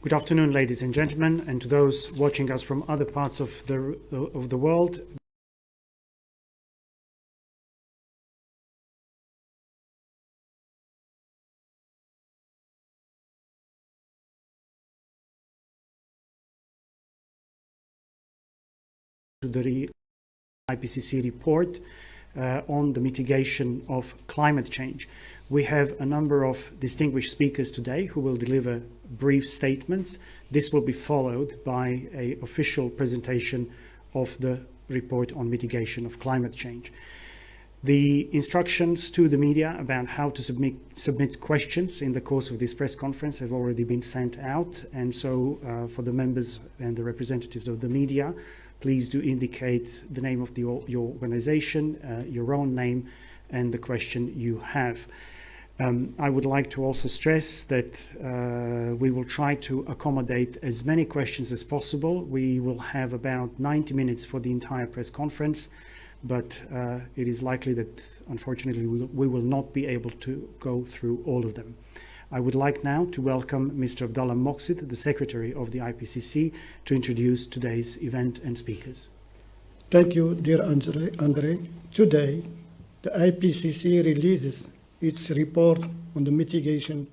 Good afternoon, ladies and gentlemen, and to those watching us from other parts of the world. To the IPCC report on the mitigation of climate change. We have a number of distinguished speakers today who will deliver brief statements. This will be followed by an official presentation of the report on mitigation of climate change. The instructions to the media about how to submit questions in the course of this press conference have already been sent out, and so for the members and the representatives of the media, please do indicate the name of your organization, your own name, and the question you have. I would like to also stress that we will try to accommodate as many questions as possible. We will have about 90 minutes for the entire press conference, but it is likely that, unfortunately, we will not be able to go through all of them. I would like now to welcome Mr. Abdullah Moqsid, the Secretary of the IPCC, to introduce today's event and speakers. Thank you, dear Andre. Today, the IPCC releases its report on the mitigation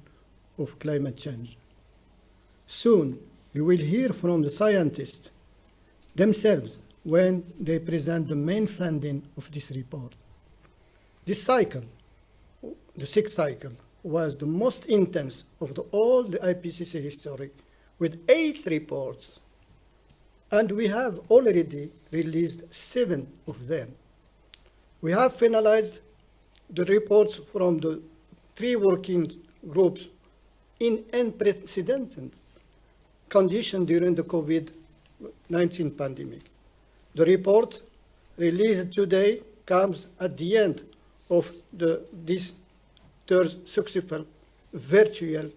of climate change. Soon, you will hear from the scientists themselves when they present the main finding of this report. This cycle, the sixth cycle, was the most intense of all the IPCC history, with 8 reports, and we have already released 7 of them. We have finalized the reports from the 3 working groups in unprecedented conditions during the COVID-19 pandemic. The report released today comes at the end of this third successful virtual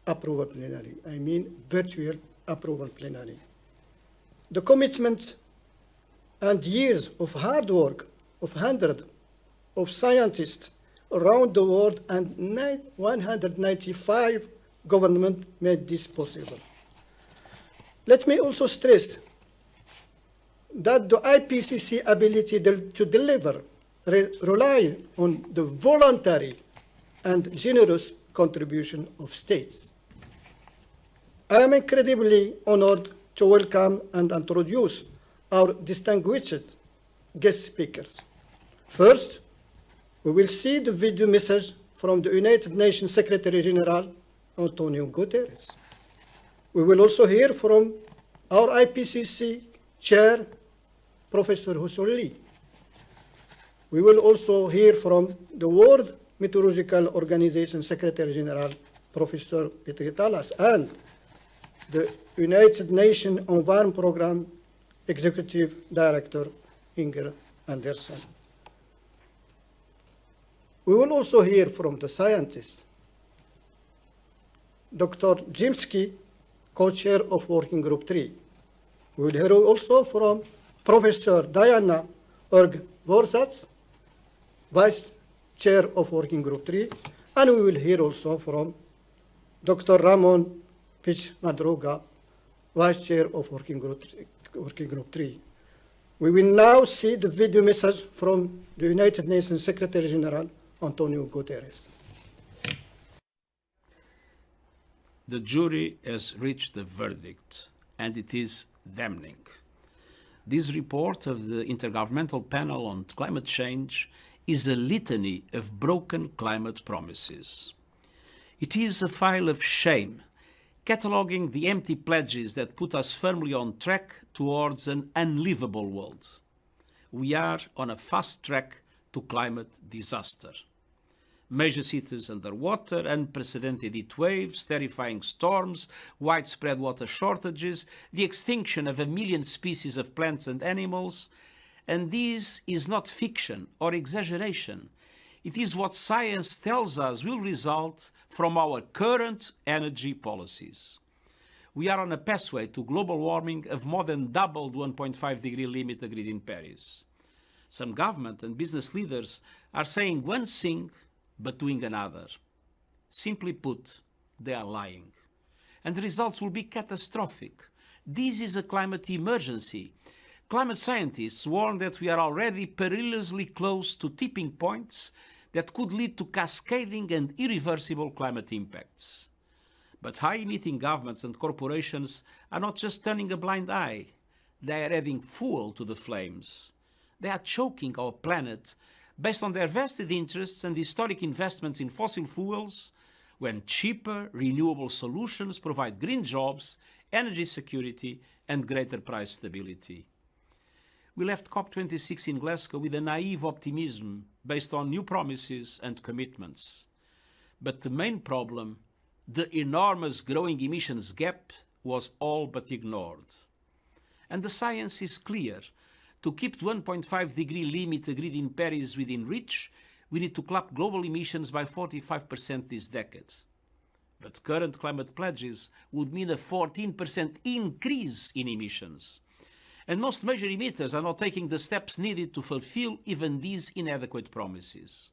approval plenary. I mean virtual approval plenary. The commitment and years of hard work of hundreds of scientists around the world and 195 governments made this possible. Let me also stress that the IPCC ability to deliver rely on the voluntary and generous contribution of states. I am incredibly honored to welcome and introduce our distinguished guest speakers. First, we will see the video message from the United Nations Secretary-General, Antonio Guterres. We will also hear from our IPCC Chair, Professor Hussein Lee. We will also hear from the World Meteorological Organization Secretary-General, Professor Petri Talas, and the United Nations Environment Programme Executive Director, Inger Andersen. We will also hear from the scientists, Dr. Jimsky, co-chair of Working Group 3. We will hear also from Professor Diana Erg-Vorsatz, Vice Chair of Working Group 3, and we will hear also from Dr. Ramon Pich-Madruga, Vice Chair of Working Group 3. We will now see the video message from the United Nations Secretary-General, Antonio Guterres. The jury has reached a verdict, and it is damning. This report of the Intergovernmental Panel on Climate Change is a litany of broken climate promises. It is a file of shame, cataloguing the empty pledges that put us firmly on track towards an unlivable world. We are on a fast track to climate disaster. Major cities underwater, unprecedented heat waves, terrifying storms, widespread water shortages, the extinction of 1 million species of plants and animals. And this is not fiction or exaggeration. It is what science tells us will result from our current energy policies. We are on a pathway to global warming of more than double the 1.5-degree limit agreed in Paris. Some government and business leaders are saying one thing but doing another. Simply put, they are lying. and the results will be catastrophic. This is a climate emergency. Climate scientists warn that we are already perilously close to tipping points that could lead to cascading and irreversible climate impacts. But high-emitting governments and corporations are not just turning a blind eye. They are adding fuel to the flames. They are choking our planet based on their vested interests and historic investments in fossil fuels, when cheaper, renewable solutions provide green jobs, energy security, and greater price stability. We left COP26 in Glasgow with a naive optimism based on new promises and commitments. But the main problem, the enormous growing emissions gap, was all but ignored. And the science is clear. To keep the 1.5 degree limit agreed in Paris within reach, we need to cap global emissions by 45% this decade. But current climate pledges would mean a 14% increase in emissions. And most major emitters are not taking the steps needed to fulfill even these inadequate promises.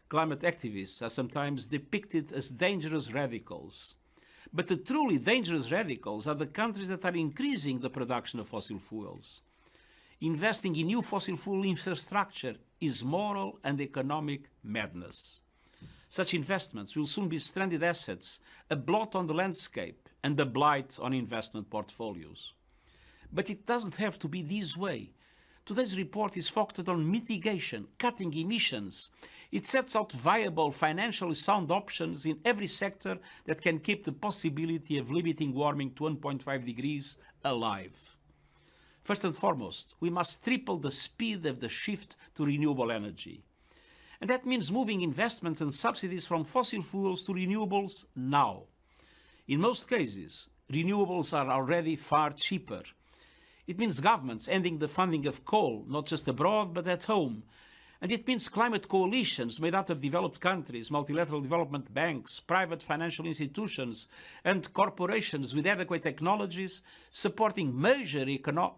Climate activists are sometimes depicted as dangerous radicals. But the truly dangerous radicals are the countries that are increasing the production of fossil fuels. Investing in new fossil fuel infrastructure is moral and economic madness. Such investments will soon be stranded assets, a blot on the landscape and a blight on investment portfolios. But it doesn't have to be this way. Today's report is focused on mitigation, cutting emissions. It sets out viable, financially sound options in every sector that can keep the possibility of limiting warming to 1.5 degrees alive. First and foremost, we must triple the speed of the shift to renewable energy. And that means moving investments and subsidies from fossil fuels to renewables now. In most cases, renewables are already far cheaper. It means governments ending the funding of coal, not just abroad, but at home. And it means climate coalitions made up of developed countries, multilateral development banks, private financial institutions, and corporations with adequate technologies supporting major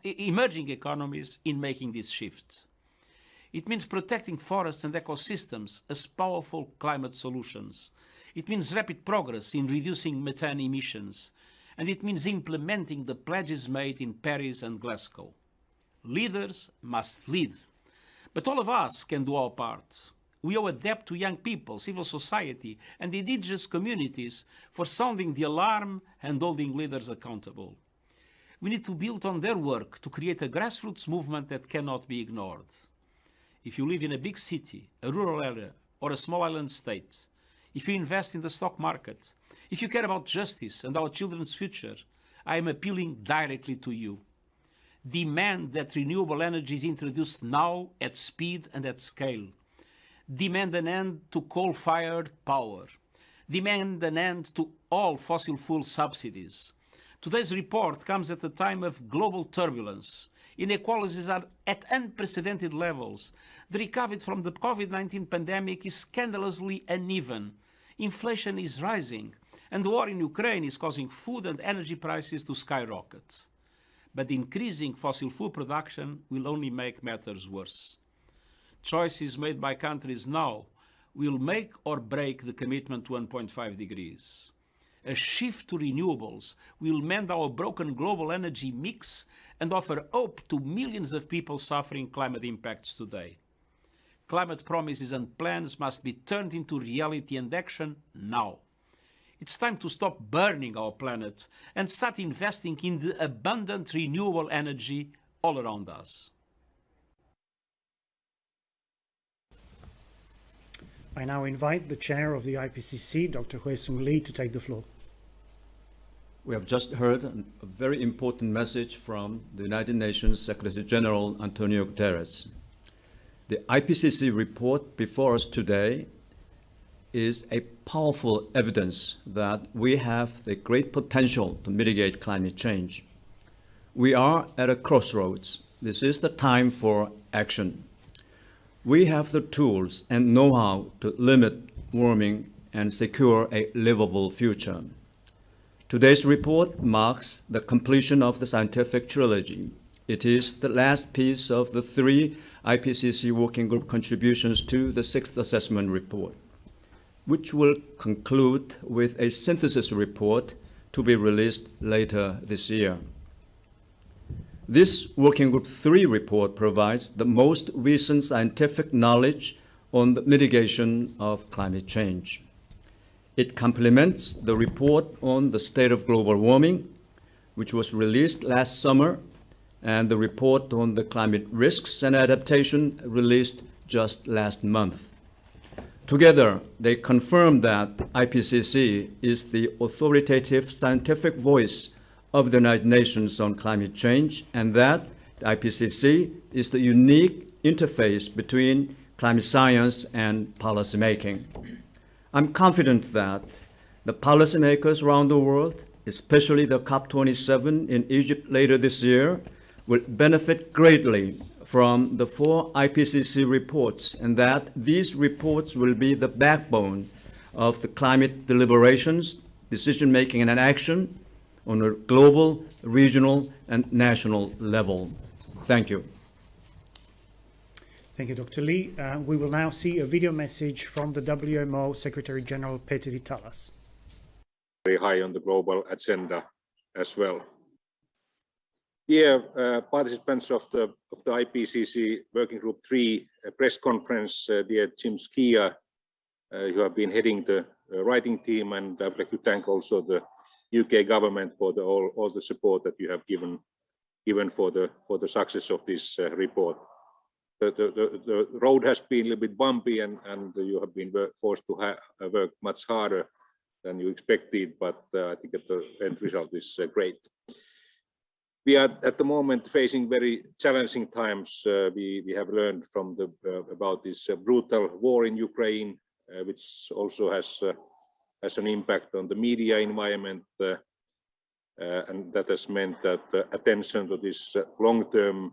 emerging economies in making this shift. It means protecting forests and ecosystems as powerful climate solutions. It means rapid progress in reducing methane emissions. And it means implementing the pledges made in Paris and Glasgow. Leaders must lead. But all of us can do our part. We owe a debt to young people, civil society, and indigenous communities for sounding the alarm and holding leaders accountable. We need to build on their work to create a grassroots movement that cannot be ignored. If you live in a big city, a rural area, or a small island state, if you invest in the stock market, if you care about justice and our children's future, I am appealing directly to you. Demand that renewable energy is introduced now at speed and at scale. Demand an end to coal-fired power. Demand an end to all fossil fuel subsidies. Today's report comes at a time of global turbulence. Inequalities are at unprecedented levels. The recovery from the COVID-19 pandemic is scandalously uneven. Inflation is rising, and the war in Ukraine is causing food and energy prices to skyrocket. But increasing fossil fuel production will only make matters worse. Choices made by countries now will make or break the commitment to 1.5 degrees. A shift to renewables will mend our broken global energy mix and offer hope to millions of people suffering climate impacts today. Climate promises and plans must be turned into reality and action now. It's time to stop burning our planet and start investing in the abundant renewable energy all around us. I now invite the chair of the IPCC, Dr. Hui-Sung Lee, to take the floor. We have just heard a very important message from the United Nations Secretary-General Antonio Guterres. The IPCC report before us today is a powerful evidence that we have the great potential to mitigate climate change. We are at a crossroads. This is the time for action. We have the tools and know-how to limit warming and secure a livable future. Today's report marks the completion of the scientific trilogy. It is the last piece of the 3 IPCC Working Group contributions to the 6th Assessment Report, which will conclude with a synthesis report to be released later this year. This Working Group 3 report provides the most recent scientific knowledge on the mitigation of climate change. It complements the report on the state of global warming, which was released last summer, and the report on the climate risks and adaptation released just last month. Together, they confirm that IPCC is the authoritative scientific voice of the United Nations on climate change, and that the IPCC is the unique interface between climate science and policymaking. I'm confident that the policymakers around the world, especially the COP27 in Egypt later this year, will benefit greatly from the 4 IPCC reports, and that these reports will be the backbone of the climate deliberations, decision-making and action on a global, regional, and national level. Thank you. Thank you, Dr. Lee. We will now see a video message from the WMO Secretary-General Peter Talas. Very high on the global agenda as well. Dear participants of the IPCC Working Group 3 press conference, dear Jim Skia, you have been heading the writing team, and I would like to thank also the UK government for all the support that you have given for the success of this report. The road has been a little bit bumpy, and you have been forced to work much harder than you expected, but I think that the end result is great. We are at the moment facing very challenging times. We have learned from about this brutal war in Ukraine, which also has an impact on the media environment, and that has meant that attention to this long-term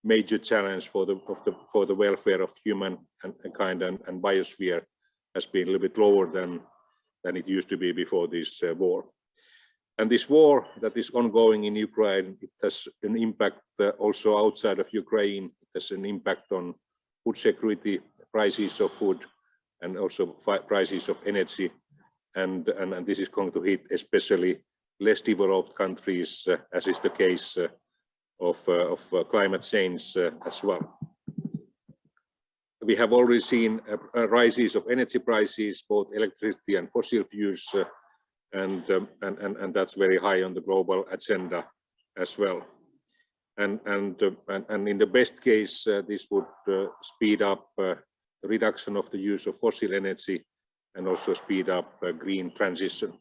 major challenge for the welfare of humankind and biosphere has been a little bit lower than it used to be before this war. And this war that is ongoing in Ukraine, it has an impact also outside of Ukraine. It has an impact on food security, prices of food, and also prices of energy. And this is going to hit especially less developed countries, as is the case of climate change as well. We have already seen rises of energy prices, both electricity and fossil fuels, and that's very high on the global agenda as well. And in the best case, this would speed up the reduction of the use of fossil energy and also speed up green transition.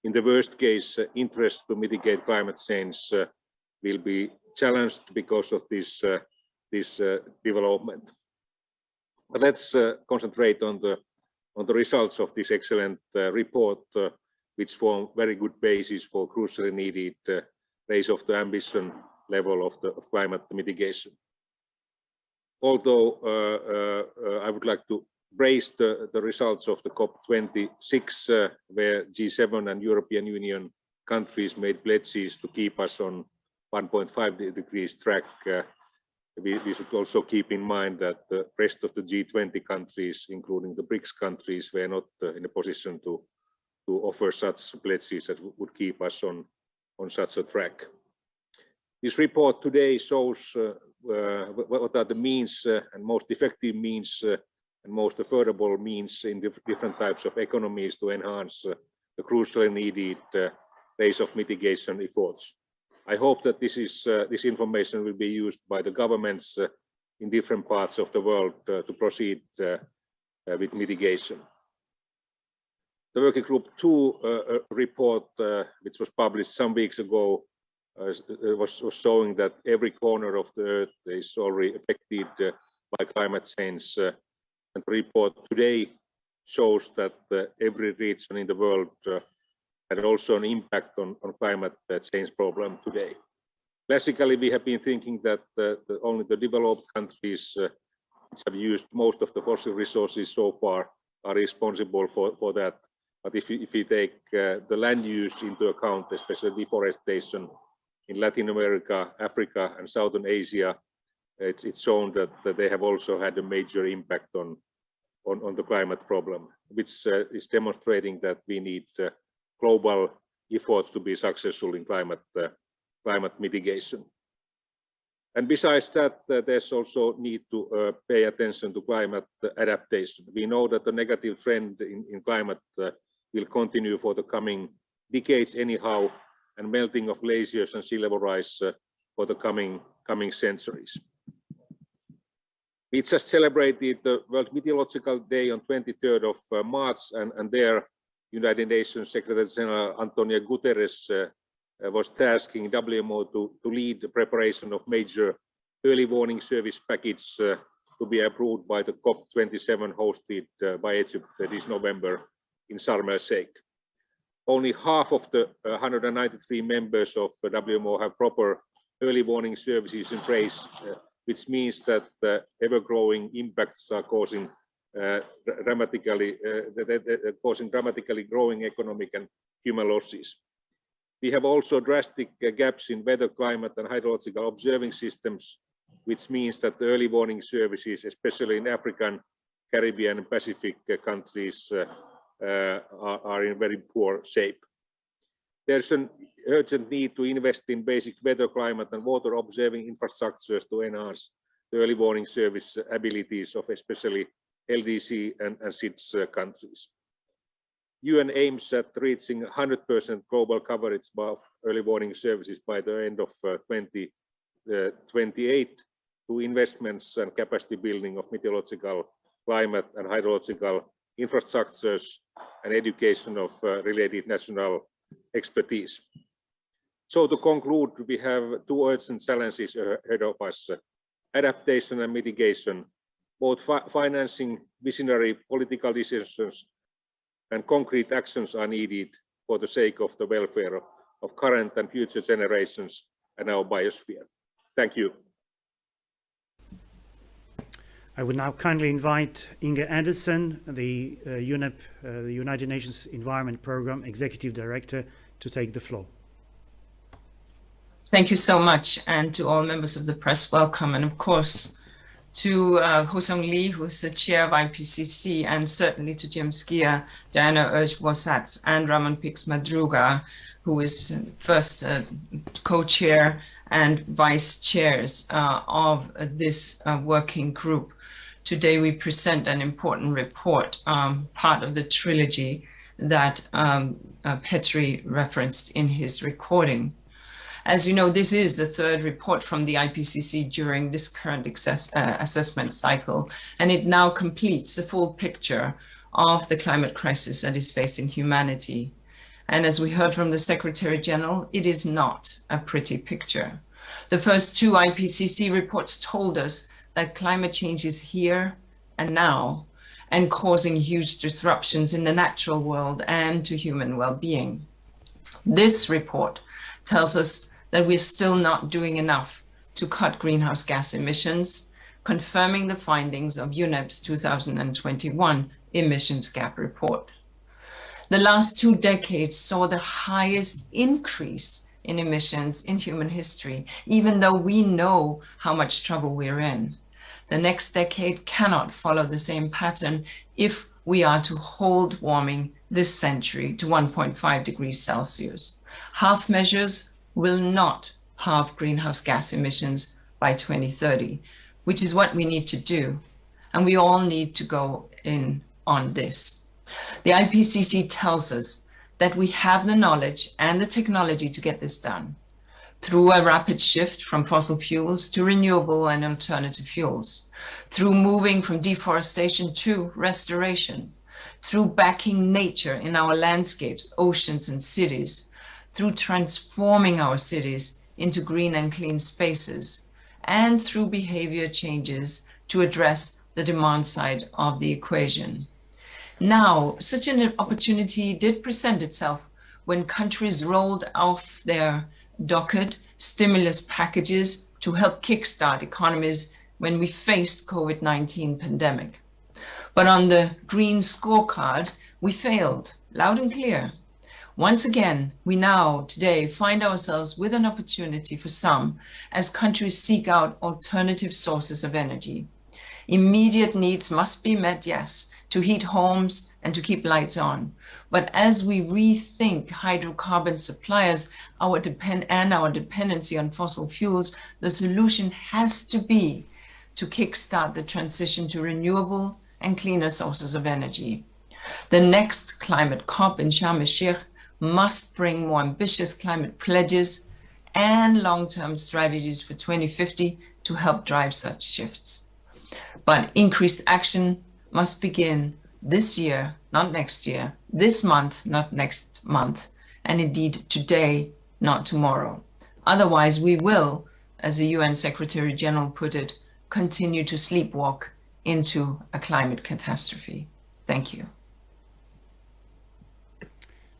In the worst case, interest to mitigate climate change will be challenged because of this development. But let's concentrate on the results of this excellent report, which form very good basis for crucially needed raise of the ambition level of climate mitigation. Although I would like to praise the results of the COP26, where G7 and European Union countries made pledges to keep us on 1.5 degrees track. We should also keep in mind that the rest of the G20 countries, including the BRICS countries, were not in a position to offer such pledges that would keep us on such a track. This report today shows what are the means and most effective means and most affordable means in different types of economies to enhance the crucially needed pace of mitigation efforts. I hope that this information will be used by the governments in different parts of the world to proceed with mitigation. The Working Group 2 report, which was published some weeks ago, was showing that every corner of the Earth is already affected by climate change. And the report today shows that every region in the world had also an impact on climate change problem today. Classically, we have been thinking that only the developed countries which have used most of the fossil resources so far are responsible for that. But if we take the land use into account, especially deforestation in Latin America, Africa, and Southern Asia, it's shown that they have also had a major impact on the climate problem, which is demonstrating that we need global efforts to be successful in climate mitigation. And besides that, there's also need to pay attention to climate adaptation. We know that the negative trend in climate will continue for the coming decades anyhow, and melting of glaciers and sea level rise for the coming centuries. We just celebrated the World Meteorological Day on 23rd of March, and there United Nations Secretary-General Antonio Guterres was tasking WMO to lead the preparation of major early warning service package to be approved by the COP27 hosted by Egypt this November in Sharm el-Sheikh. Only half of the 193 members of WMO have proper early warning services in place, which means that ever-growing impacts are causing dramatically growing economic and human losses. We have also drastic gaps in weather, climate, and hydrological observing systems, which means that the early warning services, especially in African, Caribbean, and Pacific countries, are in very poor shape. There's an urgent need to invest in basic weather, climate, and water observing infrastructures to enhance the early warning service abilities of especially LDC and SIDS countries. UN aims at reaching 100% global coverage of early warning services by the end of 2028 through investments and capacity building of meteorological, climate, and hydrological infrastructures and education of related national expertise. So to conclude, we have two urgent challenges ahead of us: adaptation and mitigation. Both financing visionary political decisions and concrete actions are needed for the sake of the welfare of current and future generations and our biosphere. Thank you. I would now kindly invite Inge Anderson, the UNEP, the United Nations Environment Programme Executive Director, to take the floor. Thank you so much, and to all members of the press, welcome, and of course to Ho-Sung Lee, who's the chair of IPCC, and certainly to Jim Skier, Diana Urj-Bosatz, and Ramon Pix Madruga, who is first co-chair and vice chairs of this working group. Today we present an important report, part of the trilogy that Petri referenced in his recording. As you know, this is the third report from the IPCC during this current assessment cycle, and it now completes the full picture of the climate crisis that is facing humanity. And as we heard from the Secretary-General, it is not a pretty picture. The first two IPCC reports told us that climate change is here and now and causing huge disruptions in the natural world and to human well-being. This report tells us that we're still not doing enough to cut greenhouse gas emissions, confirming the findings of UNEP's 2021 emissions gap report. The last 2 decades saw the highest increase in emissions in human history, even though we know how much trouble we're in. The next decade cannot follow the same pattern if we are to hold warming this century to 1.5 degrees Celsius. Half measures will not halve greenhouse gas emissions by 2030, which is what we need to do. And we all need to go in on this. The IPCC tells us that we have the knowledge and the technology to get this done through a rapid shift from fossil fuels to renewable and alternative fuels, through moving from deforestation to restoration, through backing nature in our landscapes, oceans, and cities, through transforming our cities into green and clean spaces, and through behavior changes to address the demand side of the equation. Now, such an opportunity did present itself when countries rolled off their docket stimulus packages to help kickstart economies when we faced COVID-19 pandemic. But on the green scorecard, we failed, loud and clear. Once again, we now today find ourselves with an opportunity for some as countries seek out alternative sources of energy. Immediate needs must be met, yes, to heat homes, and to keep lights on. But as we rethink hydrocarbon suppliers and our dependency on fossil fuels, the solution has to be to kickstart the transition to renewable and cleaner sources of energy. The next climate COP in Sharm el-Sheikh must bring more ambitious climate pledges and long-term strategies for 2050 to help drive such shifts. But increased action must begin this year, not next year, this month, not next month, and indeed today, not tomorrow. Otherwise, we will, as the UN Secretary-General put it, continue to sleepwalk into a climate catastrophe. Thank you.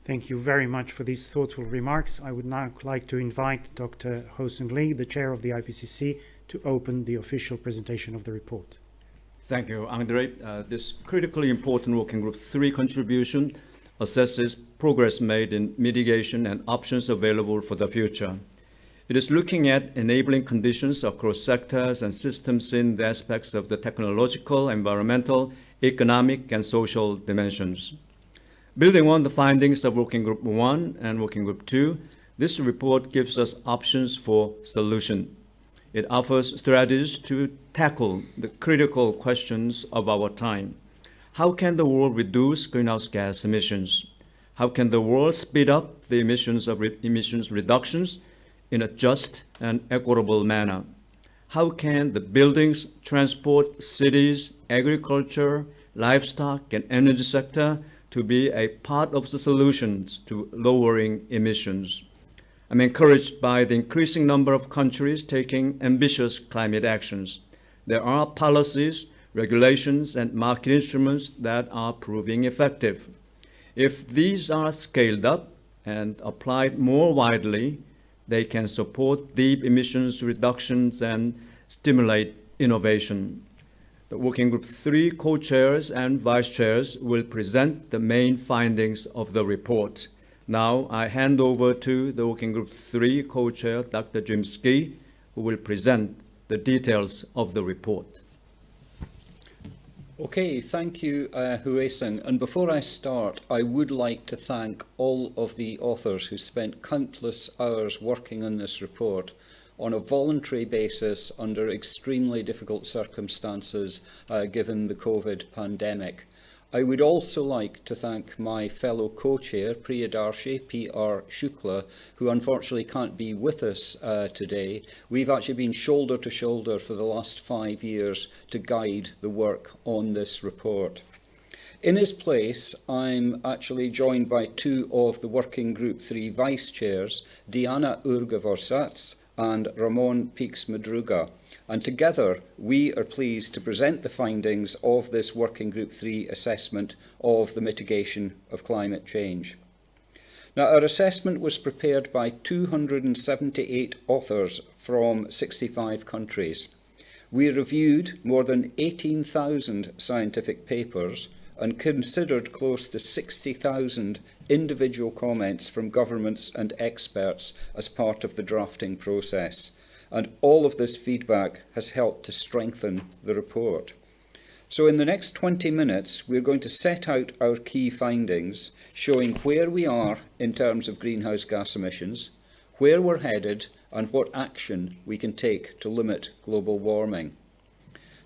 Thank you very much for these thoughtful remarks. I would now like to invite Dr. Ho-Sung Lee, the chair of the IPCC, to open the official presentation of the report. Thank you, Andre. This critically important Working Group 3 contribution assesses progress made in mitigation and options available for the future. It is looking at enabling conditions across sectors and systems in the aspects of the technological, environmental, economic, and social dimensions. Building on the findings of Working Group 1 and Working Group 2, this report gives us options for solution. It offers strategies to tackle the critical questions of our time. How can the world reduce greenhouse gas emissions? How can the world speed up the emissions reductions in a just and equitable manner? How can the buildings, transport, cities, agriculture, livestock, and energy sector to be a part of the solutions to lowering emissions? I'm encouraged by the increasing number of countries taking ambitious climate actions. There are policies, regulations, and market instruments that are proving effective. If these are scaled up and applied more widely, they can support deep emissions reductions and stimulate innovation. The Working Group 3 co-chairs and vice-chairs will present the main findings of the report. Now I hand over to the Working Group 3 co-chair, Dr. Jim Ski, who will present the details of the report. Okay, thank you, Ho-Sung. And before I start, I would like to thank all of the authors who spent countless hours working on this report on a voluntary basis under extremely difficult circumstances given the COVID pandemic. I would also like to thank my fellow co-chair, Priyadarshi P.R. Shukla, who unfortunately can't be with us today. We've actually been shoulder to shoulder for the last 5 years to guide the work on this report. In his place, I'm actually joined by two of the Working Group 3 vice chairs, Diana Urga-Vorsats and Ramon Pix-Madruga, and together we are pleased to present the findings of this Working Group 3 assessment of the mitigation of climate change. Now, our assessment was prepared by 278 authors from 65 countries. We reviewed more than 18,000 scientific papers and considered close to 60,000 individual comments from governments and experts as part of the drafting process. And all of this feedback has helped to strengthen the report. So in the next 20 minutes, we're going to set out our key findings, showing where we are in terms of greenhouse gas emissions, where we're headed, and what action we can take to limit global warming.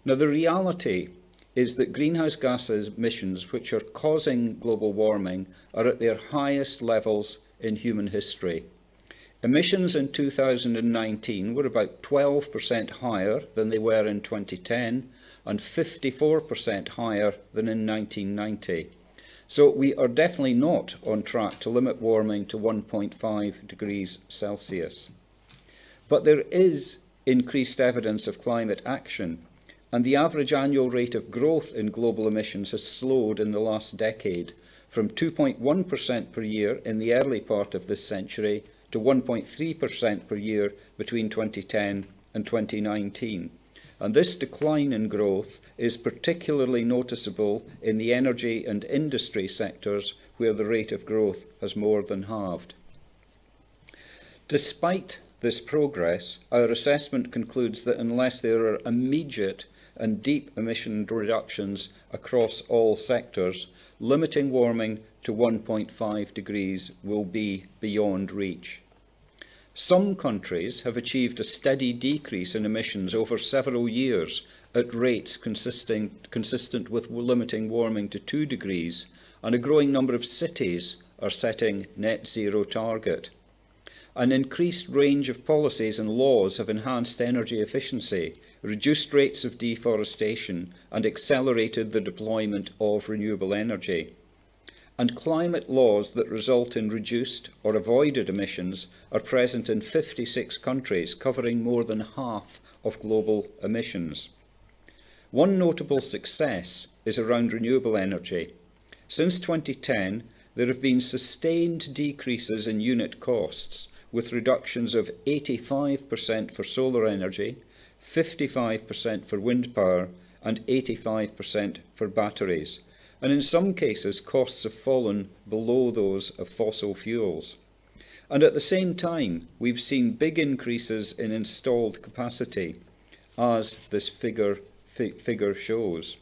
Now, the reality is that greenhouse gas emissions, which are causing global warming, are at their highest levels in human history. Emissions in 2019 were about 12% higher than they were in 2010 and 54% higher than in 1990. So we are definitely not on track to limit warming to 1.5 degrees Celsius. But there is increased evidence of climate action, and the average annual rate of growth in global emissions has slowed in the last decade, from 2.1% per year in the early part of this century to 1.3% per year between 2010 and 2019. And this decline in growth is particularly noticeable in the energy and industry sectors, where the rate of growth has more than halved. Despite this progress, our assessment concludes that unless there are immediate and deep emission reductions across all sectors, limiting warming to 1.5 degrees will be beyond reach. Some countries have achieved a steady decrease in emissions over several years at rates consistent with limiting warming to 2 degrees, and a growing number of cities are setting net zero target. An increased range of policies and laws have enhanced energy efficiency, reduced rates of deforestation, and accelerated the deployment of renewable energy. And climate laws that result in reduced or avoided emissions are present in 56 countries, covering more than half of global emissions. One notable success is around renewable energy. Since 2010, there have been sustained decreases in unit costs, with reductions of 85% for solar energy, 55% for wind power, and 85% for batteries. And in some cases, costs have fallen below those of fossil fuels. And at the same time, we've seen big increases in installed capacity, as this figure shows.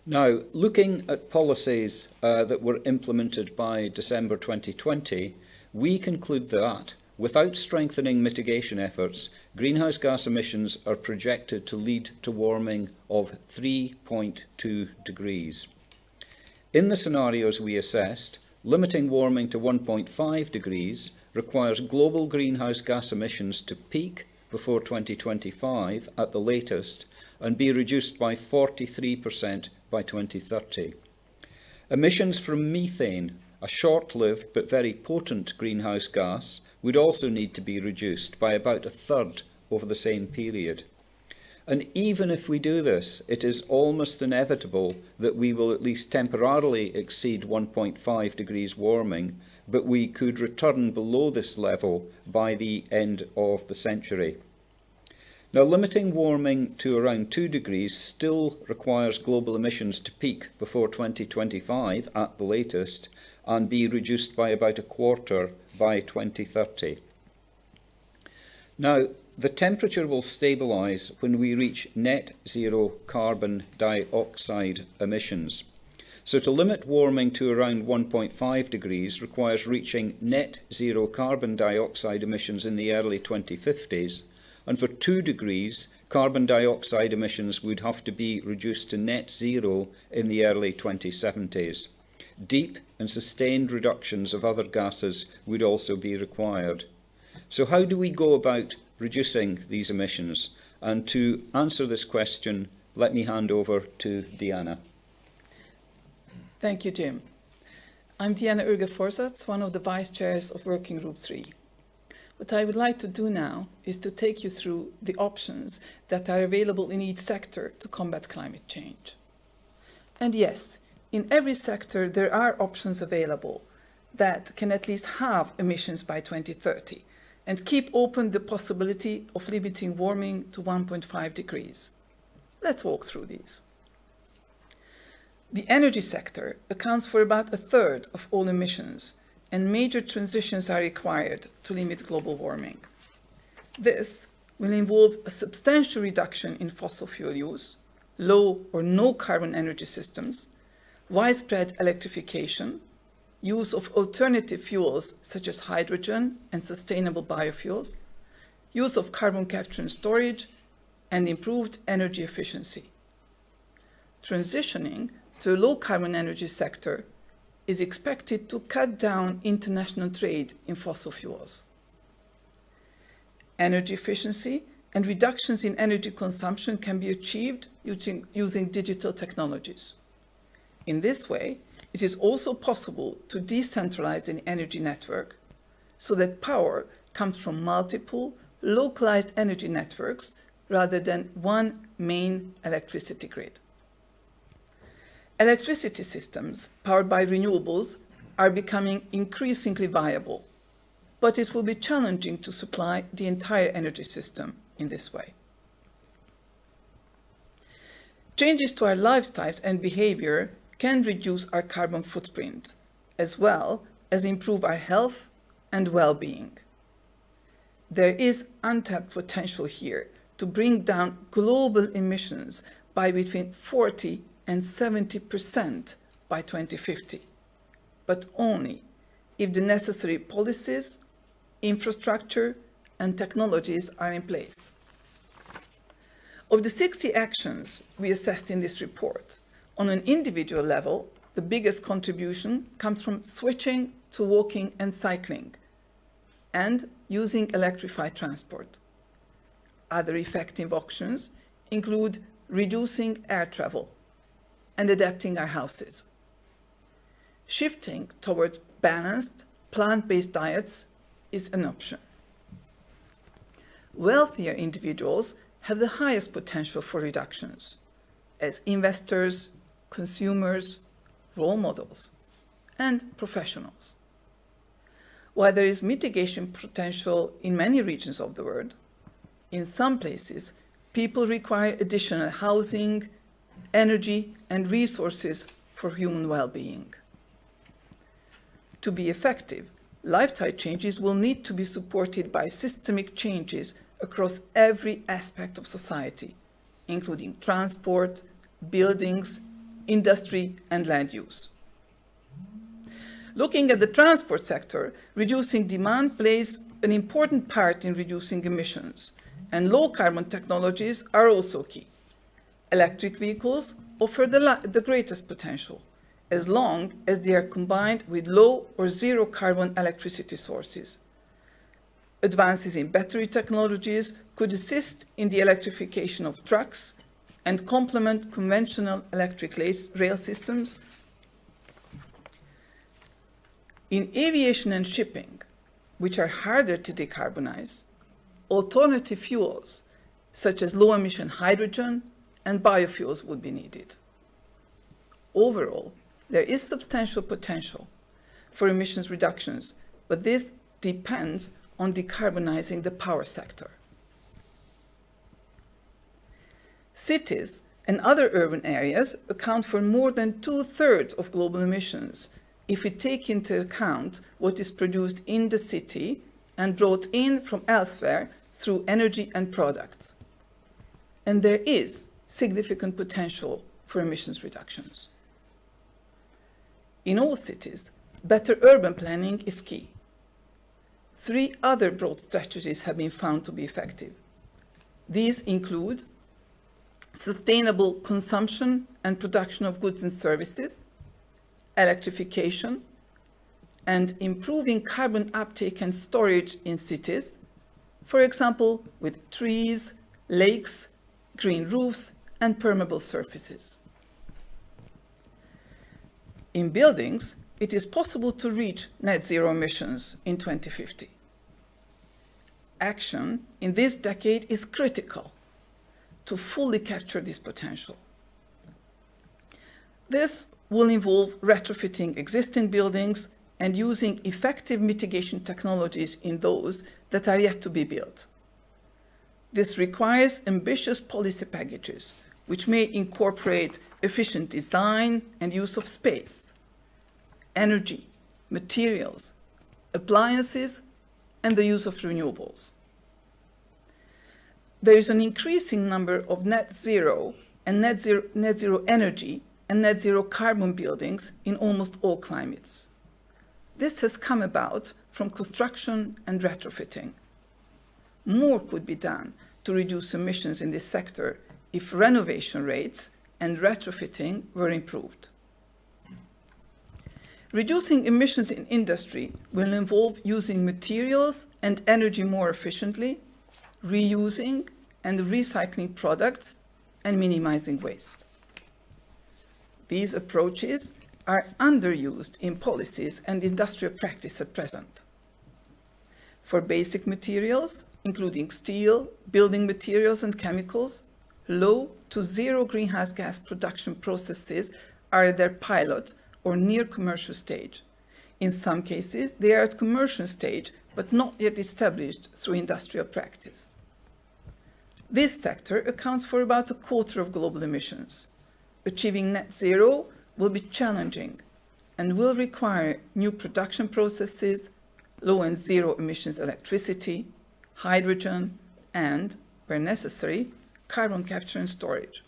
Now, looking at policies that were implemented by December 2020, we conclude that, without strengthening mitigation efforts, greenhouse gas emissions are projected to lead to warming of 3.2 degrees. In the scenarios we assessed, limiting warming to 1.5 degrees requires global greenhouse gas emissions to peak before 2025 at the latest and be reduced by 43% by 2030. Emissions from methane, a short-lived but very potent greenhouse gas, would also need to be reduced by about a third over the same period. And even if we do this, it is almost inevitable that we will at least temporarily exceed 1.5 degrees warming, but we could return below this level by the end of the century. Now, limiting warming to around 2 degrees still requires global emissions to peak before 2025 at the latest, and be reduced by about a quarter by 2030. Now, the temperature will stabilise when we reach net zero carbon dioxide emissions. So to limit warming to around 1.5 degrees requires reaching net zero carbon dioxide emissions in the early 2050s, and for 2 degrees, carbon dioxide emissions would have to be reduced to net zero in the early 2070s. Deep and sustained reductions of other gases would also be required. So how do we go about reducing these emissions? And to answer this question, let me hand over to Diana. Thank you, Jim. I'm Diana Urge-Forsats, one of the Vice Chairs of Working Group 3. What I would like to do now is to take you through the options that are available in each sector to combat climate change. And yes, in every sector there are options available that can at least halve emissions by 2030 and keep open the possibility of limiting warming to 1.5 degrees. Let's walk through these. The energy sector accounts for about a third of all emissions, and major transitions are required to limit global warming. This will involve a substantial reduction in fossil fuel use, low or no carbon energy systems, widespread electrification, use of alternative fuels such as hydrogen and sustainable biofuels, use of carbon capture and storage, and improved energy efficiency. Transitioning to a low-carbon energy sector is expected to cut down international trade in fossil fuels. Energy efficiency and reductions in energy consumption can be achieved using digital technologies. In this way, it is also possible to decentralize the energy network so that power comes from multiple localized energy networks rather than one main electricity grid. Electricity systems powered by renewables are becoming increasingly viable, but it will be challenging to supply the entire energy system in this way. Changes to our lifestyles and behavior can reduce our carbon footprint, as well as improve our health and well-being. There is untapped potential here to bring down global emissions by between 40 and 70% by 2050, but only if the necessary policies, infrastructure, and technologies are in place. Of the 60 actions we assessed in this report, on an individual level, the biggest contribution comes from switching to walking and cycling, and using electrified transport. Other effective options include reducing air travel and adapting our houses. Shifting towards balanced, plant-based diets is an option. Wealthier individuals have the highest potential for reductions as investors, consumers, role models, and professionals. While there is mitigation potential in many regions of the world, in some places, people require additional housing, energy, and resources for human well-being. To be effective, lifestyle changes will need to be supported by systemic changes across every aspect of society, including transport, buildings, industry, and land use. Looking at the transport sector, reducing demand plays an important part in reducing emissions, and low-carbon technologies are also key. Electric vehicles offer the greatest potential, as long as they are combined with low or zero carbon electricity sources. Advances in battery technologies could assist in the electrification of trucks and complement conventional electric rail systems. In aviation and shipping, which are harder to decarbonize, alternative fuels, such as low-emission hydrogen and biofuels, would be needed. Overall, there is substantial potential for emissions reductions, but this depends on decarbonizing the power sector. Cities and other urban areas account for more than 2/3 of global emissions if we take into account what is produced in the city and brought in from elsewhere through energy and products. And there is significant potential for emissions reductions. In all cities, better urban planning is key. 3 other broad strategies have been found to be effective. These include sustainable consumption and production of goods and services, electrification, and improving carbon uptake and storage in cities, for example, with trees, lakes, green roofs, and permeable surfaces. In buildings, it is possible to reach net zero emissions in 2050. Action in this decade is critical to fully capture this potential. This will involve retrofitting existing buildings and using effective mitigation technologies in those that are yet to be built. This requires ambitious policy packages, which may incorporate efficient design and use of space, energy, materials, appliances, and the use of renewables. There is an increasing number of net zero energy and net zero carbon buildings in almost all climates. This has come about from construction and retrofitting. More could be done to reduce emissions in this sector if renovation rates and retrofitting were improved. Reducing emissions in industry will involve using materials and energy more efficiently, reusing and recycling products, and minimizing waste. These approaches are underused in policies and industrial practice at present. For basic materials, including steel, building materials, and chemicals, low to zero greenhouse gas production processes are at their pilot or near commercial stage. In some cases, they are at commercial stage, but not yet established through industrial practice. This sector accounts for about 1/4 of global emissions. Achieving net zero will be challenging and will require new production processes, low and zero emissions electricity, hydrogen, and where necessary, carbon capture and storage.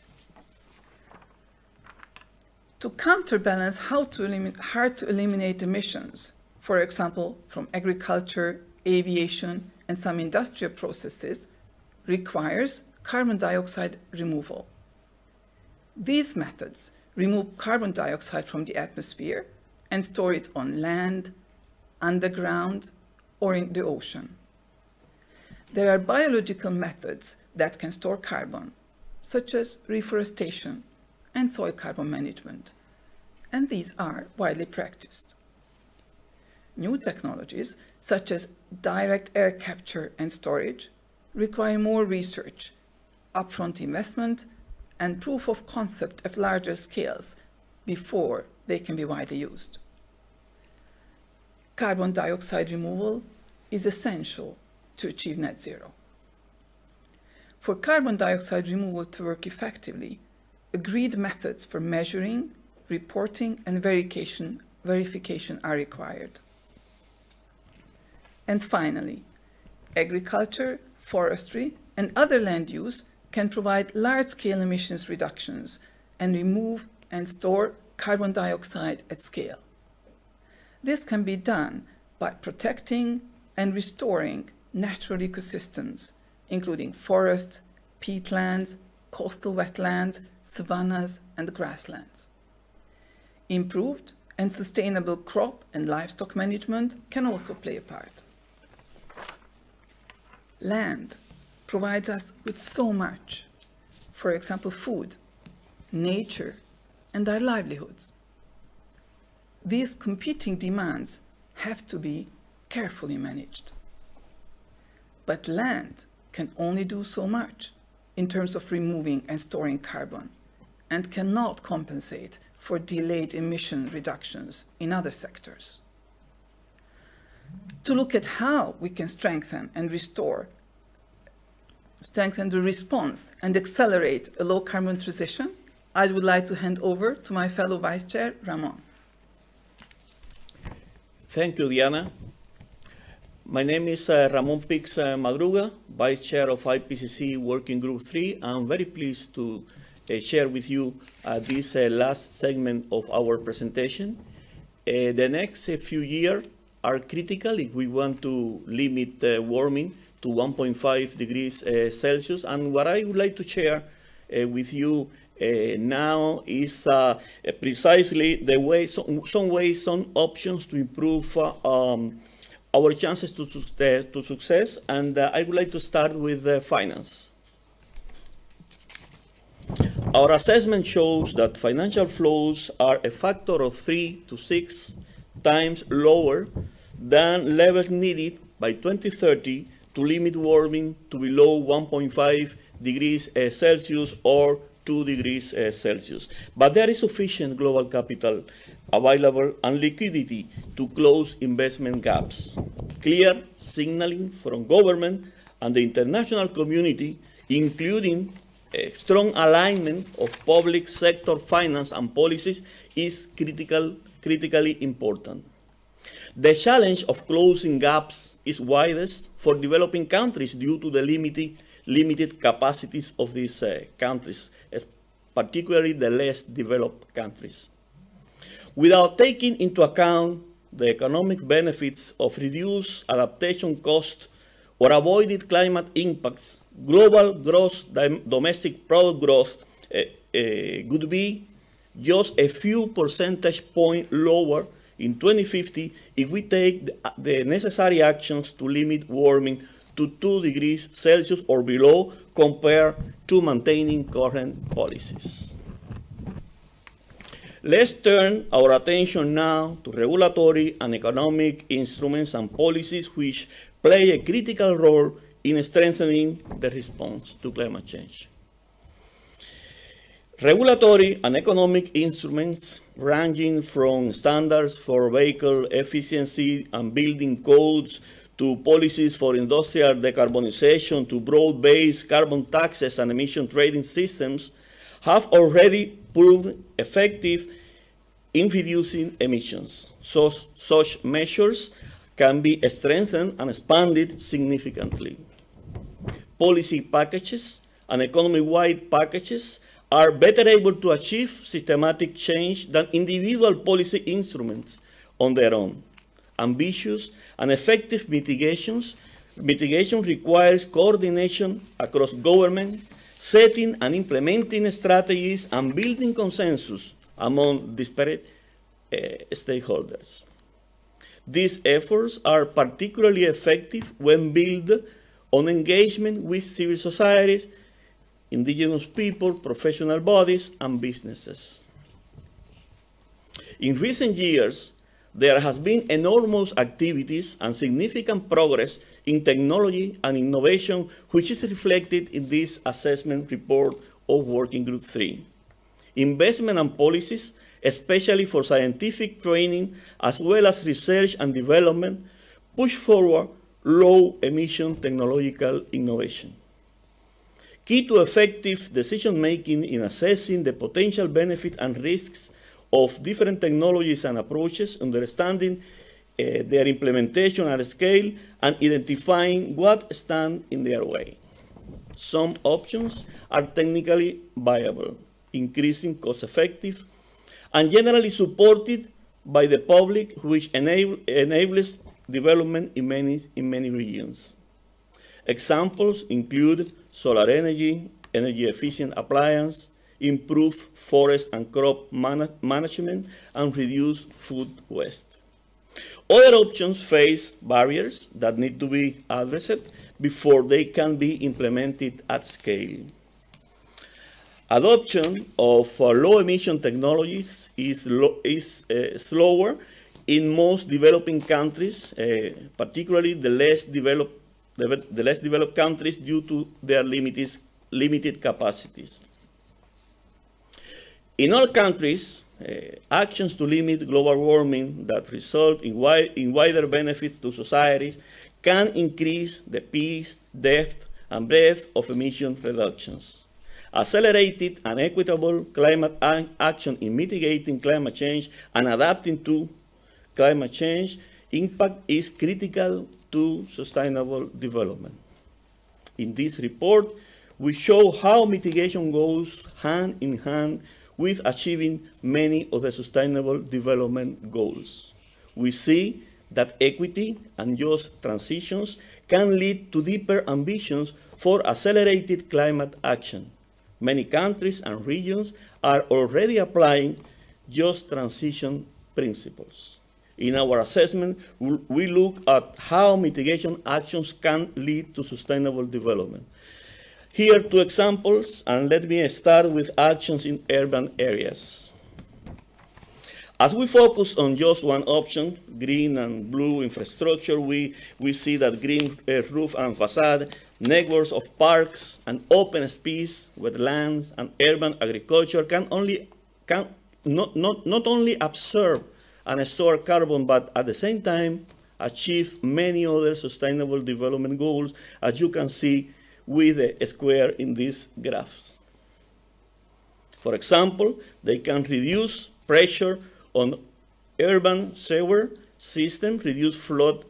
To counterbalance hard to eliminate emissions, for example, from agriculture, aviation, and some industrial processes, requires carbon dioxide removal. These methods remove carbon dioxide from the atmosphere and store it on land, underground, or in the ocean. There are biological methods that can store carbon, such as reforestation and soil carbon management, and these are widely practiced. New technologies, such as direct air capture and storage, require more research, upfront investment, and proof of concept at larger scales before they can be widely used. Carbon dioxide removal is essential to achieve net zero. For carbon dioxide removal to work effectively, agreed methods for measuring, reporting, and verification are required. And finally, agriculture, forestry, and other land use can provide large-scale emissions reductions and remove and store carbon dioxide at scale. This can be done by protecting and restoring natural ecosystems, including forests, peatlands, coastal wetlands, savannas, and grasslands. Improved and sustainable crop and livestock management can also play a part. Land provides us with so much, for example, food, nature, and our livelihoods. These competing demands have to be carefully managed. But land can only do so much in terms of removing and storing carbon, and cannot compensate for delayed emission reductions in other sectors. To look at how we can strengthen the response and accelerate a low-carbon transition, I would like to hand over to my fellow Vice Chair, Ramon. Thank you, Diana. My name is Ramon Pix Madruga, Vice Chair of IPCC Working Group 3. I'm very pleased to share with you this last segment of our presentation. The next few years are critical if we want to limit warming to 1.5 degrees Celsius. And what I would like to share with you now is precisely the way, some options to improve our chances to success. And I would like to start with finance. Our assessment shows that financial flows are a factor of 3 to 6 times lower than levels needed by 2030 to limit warming to below 1.5 degrees Celsius or 2 degrees Celsius. But there is sufficient global capital available and liquidity to close investment gaps. Clear signaling from government and the international community, including a strong alignment of public sector finance and policies, is critically important. The challenge of closing gaps is widest for developing countries due to the limited capacities of these countries, particularly the less developed countries. Without taking into account the economic benefits of reduced adaptation costs or avoided climate impacts, global gross domestic product growth would be just a few percentage points lower in 2050 if we take the necessary actions to limit warming to 2 degrees Celsius or below compared to maintaining current policies. Let's turn our attention now to regulatory and economic instruments and policies which play a critical role in strengthening the response to climate change. Regulatory and economic instruments ranging from standards for vehicle efficiency and building codes to policies for industrial decarbonization to broad-based carbon taxes and emission trading systems have already proved effective in reducing emissions. So such measures can be strengthened and expanded significantly. policy packages and economy-wide packages are better able to achieve systematic change than individual policy instruments on their own. Ambitious and effective mitigation requires coordination across government, setting and implementing strategies and building consensus among disparate stakeholders. These efforts are particularly effective when built on engagement with civil societies, indigenous people, professional bodies, and businesses. In recent years, there has been enormous activities and significant progress in technology and innovation, which is reflected in this assessment report of Working Group 3. Investment and policies, especially for scientific training, as well as research and development, push forward low-emission technological innovation. Key to effective decision-making in assessing the potential benefits and risks of different technologies and approaches, understanding their implementation at scale, and identifying what stands in their way. Some options are technically viable, increasing cost-effective, and generally supported by the public, which enables development in many regions. Examples include solar energy, energy-efficient appliance, improve forest and crop management, and reduce food waste. Other options face barriers that need to be addressed before they can be implemented at scale. Adoption of low-emission technologies is slower in most developing countries, particularly the less developed countries, due to their limited capacities. In all countries, actions to limit global warming that result in wider benefits to societies can increase the pace, depth, and breadth of emission reductions. Accelerated and equitable climate action in mitigating climate change and adapting to climate change impact is critical to sustainable development. In this report, we show how mitigation goes hand in hand with achieving many of the sustainable development goals. We see that equity and just transitions can lead to deeper ambitions for accelerated climate action. Many countries and regions are already applying just transition principles. In our assessment, we look at how mitigation actions can lead to sustainable development. Here are two examples, and let me start with actions in urban areas. As we focus on just one option, green and blue infrastructure, we see that green roof and facade, networks of parks and open space, wetlands, and urban agriculture can not only absorb and store carbon, but at the same time achieve many other sustainable development goals, as you can see with the square in these graphs. For example, they can reduce pressure on urban sewer systems, reduce flood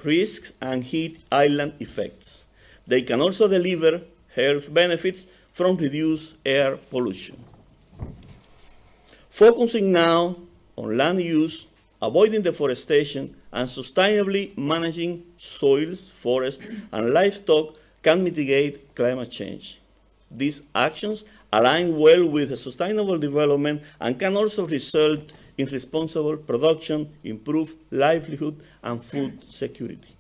risks, and heat island effects. They can also deliver health benefits from reduced air pollution. Focusing now on land use, avoiding deforestation, and sustainably managing soils, forests, and livestock can mitigate climate change. These actions align well with sustainable development and can also result in responsible production, improved livelihood, and food security.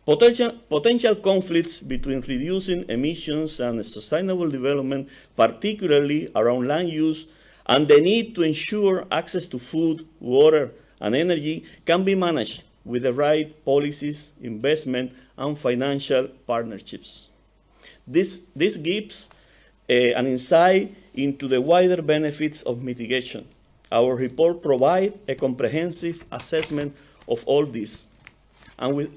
Potential conflicts between reducing emissions and sustainable development, particularly around land use, and the need to ensure access to food, water, and energy can be managed with the right policies, investment, and financial partnerships. This gives an insight into the wider benefits of mitigation. Our report provides a comprehensive assessment of all this. And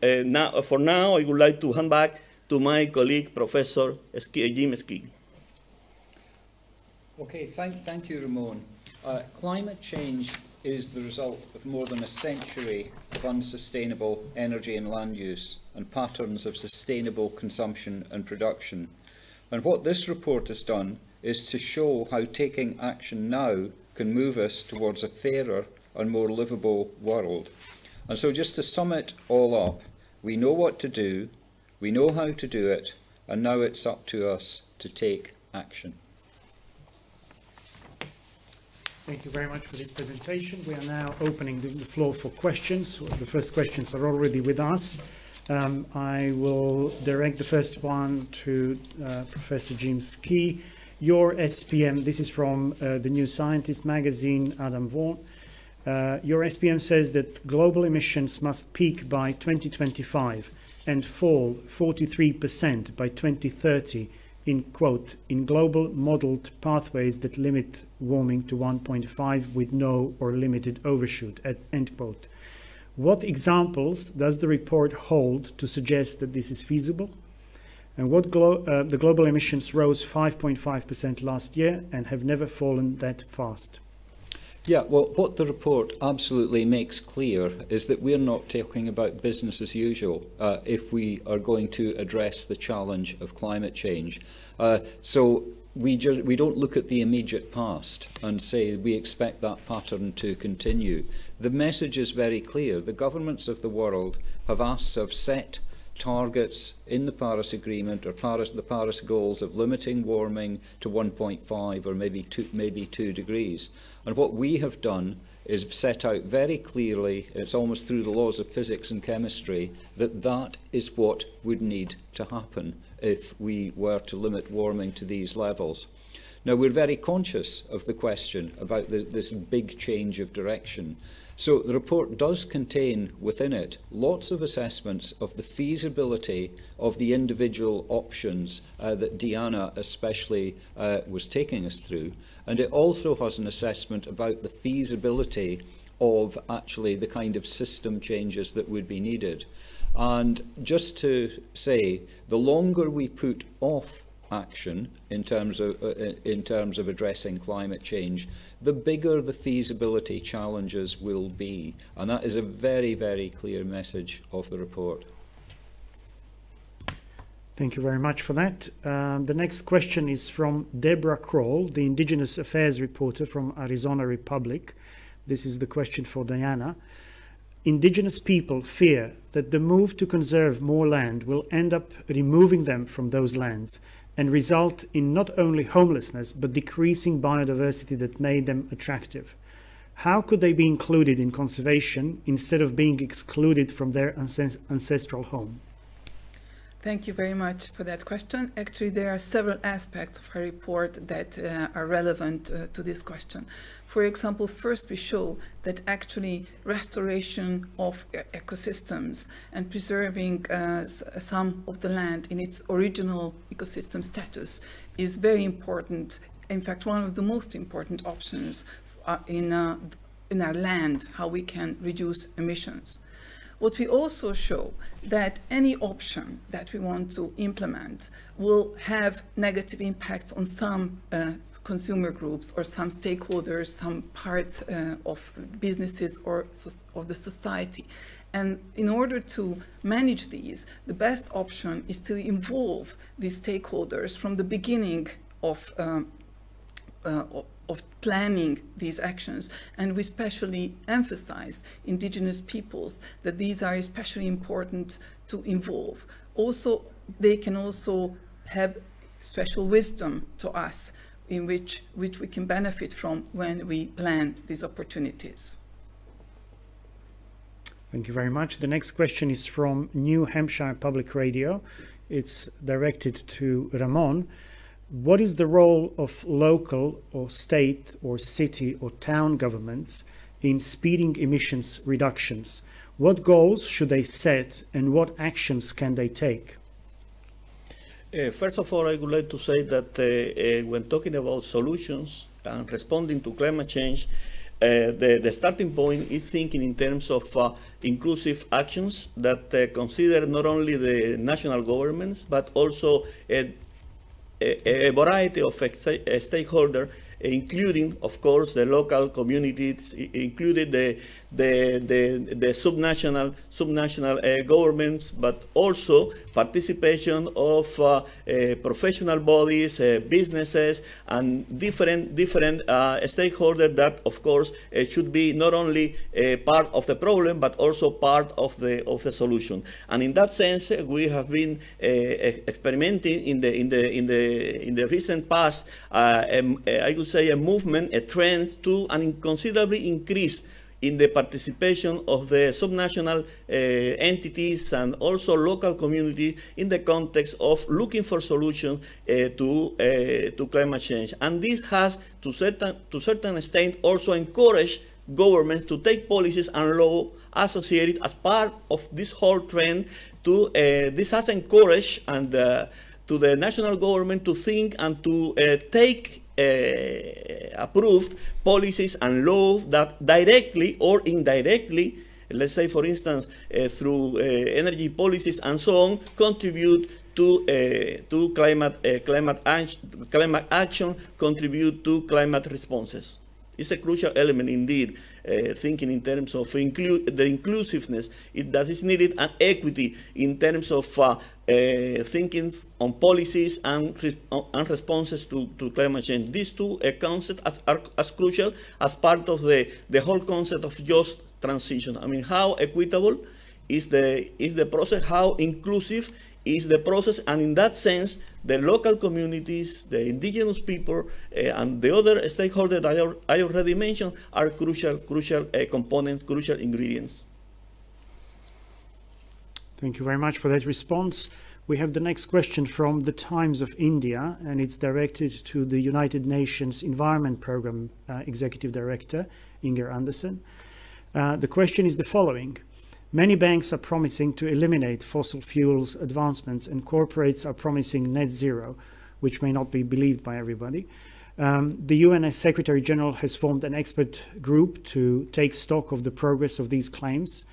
for now, I would like to hand back to my colleague, Professor Jim Skee. Okay, thank you, Ramon. Climate change is the result of more than a century of unsustainable energy and land use and patterns of sustainable consumption and production. And what this report has done is to show how taking action now can move us towards a fairer and more livable world. And so just to sum it all up, we know what to do, we know how to do it, and now it's up to us to take action. Thank you very much for this presentation. We are now opening the floor for questions. The first questions are already with us. I will direct the first one to Professor Jim Skee. Your SPM, this is from the New Scientist magazine, Adam Vaughan. Your SPM says that global emissions must peak by 2025 and fall 43% by 2030 in, quote, in global modeled pathways that limit warming to 1.5 with no or limited overshoot, end quote. What examples does the report hold to suggest that this is feasible? And what the global emissions rose 5.5% last year and have never fallen that fast. Yeah, well, what the report absolutely makes clear is that we're not talking about business as usual if we are going to address the challenge of climate change. So we don't look at the immediate past and say we expect that pattern to continue. The message is very clear. The governments of the world have set targets in the Paris Agreement or the Paris goals of limiting warming to 1.5 or maybe 2 degrees. And what we have done is set out very clearly, it's almost through the laws of physics and chemistry, that that is what would need to happen if we were to limit warming to these levels. Now, we're very conscious of the question about this big change of direction. So the report does contain within it lots of assessments of the feasibility of the individual options that Diana especially was taking us through. And it also has an assessment about the feasibility of actually the kind of system changes that would be needed. And just to say, the longer we put off action in terms of addressing climate change, the bigger the feasibility challenges will be. And that is a very, very clear message of the report. Thank you very much for that. The next question is from Deborah Kroll, the Indigenous Affairs reporter from Arizona Republic. This is the question for Diana. Indigenous people fear that the move to conserve more land will end up removing them from those lands and result in not only homelessness, but decreasing biodiversity that made them attractive. How could they be included in conservation instead of being excluded from their ancestral home? Thank you very much for that question. Actually, there are several aspects of our report that are relevant to this question. For example, first we show that actually restoration of ecosystems and preserving some of the land in its original ecosystem status is very important. In fact, one of the most important options in our land, how we can reduce emissions. What we also show that any option that we want to implement will have negative impacts on some consumer groups or some stakeholders, some parts of businesses or of the society. And in order to manage these, the best option is to involve these stakeholders from the beginning of planning these actions, and we especially emphasize indigenous peoples that these are especially important to involve. Also, they can also have special wisdom to us in which we can benefit from when we plan these opportunities. Thank you very much. The next question is from New Hampshire Public Radio. It's directed to Ramon. What is the role of local or state or city or town governments in speeding emissions reductions? What goals should they set and what actions can they take? First of all, I would like to say that when talking about solutions and responding to climate change, the starting point is thinking in terms of inclusive actions that consider not only the national governments, but also a variety of stakeholders including, of course, the local communities, including the subnational governments, but also participation of professional bodies, businesses, and different stakeholders that, of course, should be not only part of the problem, but also part of the solution. And in that sense, we have been experimenting in the recent past, I would say, a movement, a trend to an considerably increase in the participation of the subnational entities and also local community in the context of looking for solutions to climate change. And this has, to certain extent, also encouraged governments to take policies and law associated as part of this whole trend. This has encouraged and to the national government to think and to take approved policies and laws that directly or indirectly, let's say, for instance, through energy policies and so on, contribute to climate action, contribute to climate responses. It's a crucial element indeed, thinking in terms of the inclusiveness that is needed and equity in terms of thinking on policies and responses to climate change. These two concepts are as crucial as part of the whole concept of just transition. I mean, how equitable is the process, how inclusive is the process, and in that sense, the local communities, the indigenous people, and the other stakeholders that I already mentioned are crucial components, crucial ingredients. Thank you very much for that response. We have the next question from the Times of India, and it's directed to the United Nations Environment Programme Executive Director, Inger Andersen. The question is the following. Many banks are promising to eliminate fossil fuels advancements, and corporates are promising net zero, which may not be believed by everybody. The UN Secretary-General has formed an expert group to take stock of the progress of these claims.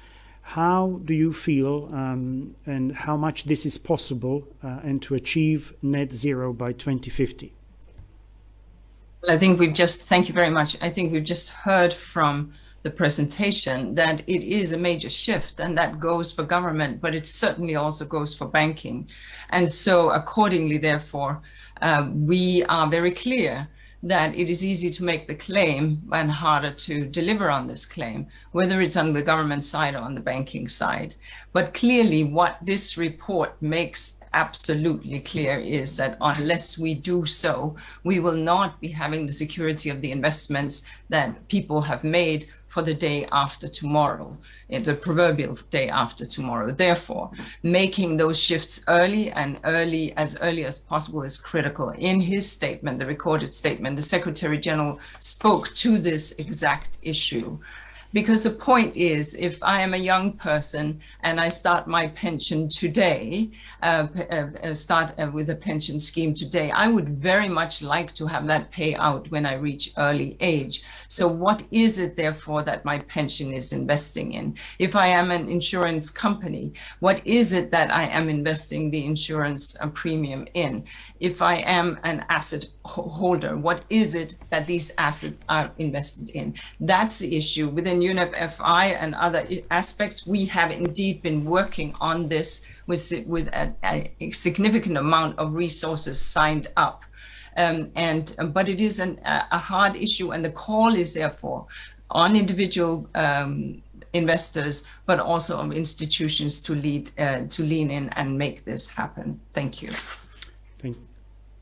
How do you feel and how much this is possible and to achieve net zero by 2050? Well, thank you very much. I think we've just heard from the presentation that it is a major shift, and that goes for government, but it certainly also goes for banking. And so accordingly, therefore, we are very clear that it is easy to make the claim and harder to deliver on this claim, whether it's on the government side or on the banking side. But clearly what this report makes absolutely clear is that unless we do so, we will not be having the security of the investments that people have made for the day after tomorrow, the proverbial day after tomorrow. Therefore, making those shifts as early as possible is critical. In his statement, the recorded statement, the Secretary-General spoke to this exact issue. Because the point is, if I am a young person and I start my pension today, with a pension scheme today, I would very much like to have that pay out when I reach early age. So what is it, therefore, that my pension is investing in? If I am an insurance company, what is it that I am investing the insurance premium in? If I am an asset holder, what is it that these assets are invested in? That's the issue. Within UNEP FI and other aspects, we have indeed been working on this with a significant amount of resources signed up. But it is a hard issue, and the call is therefore on individual investors, but also on institutions to lean in and make this happen. Thank you.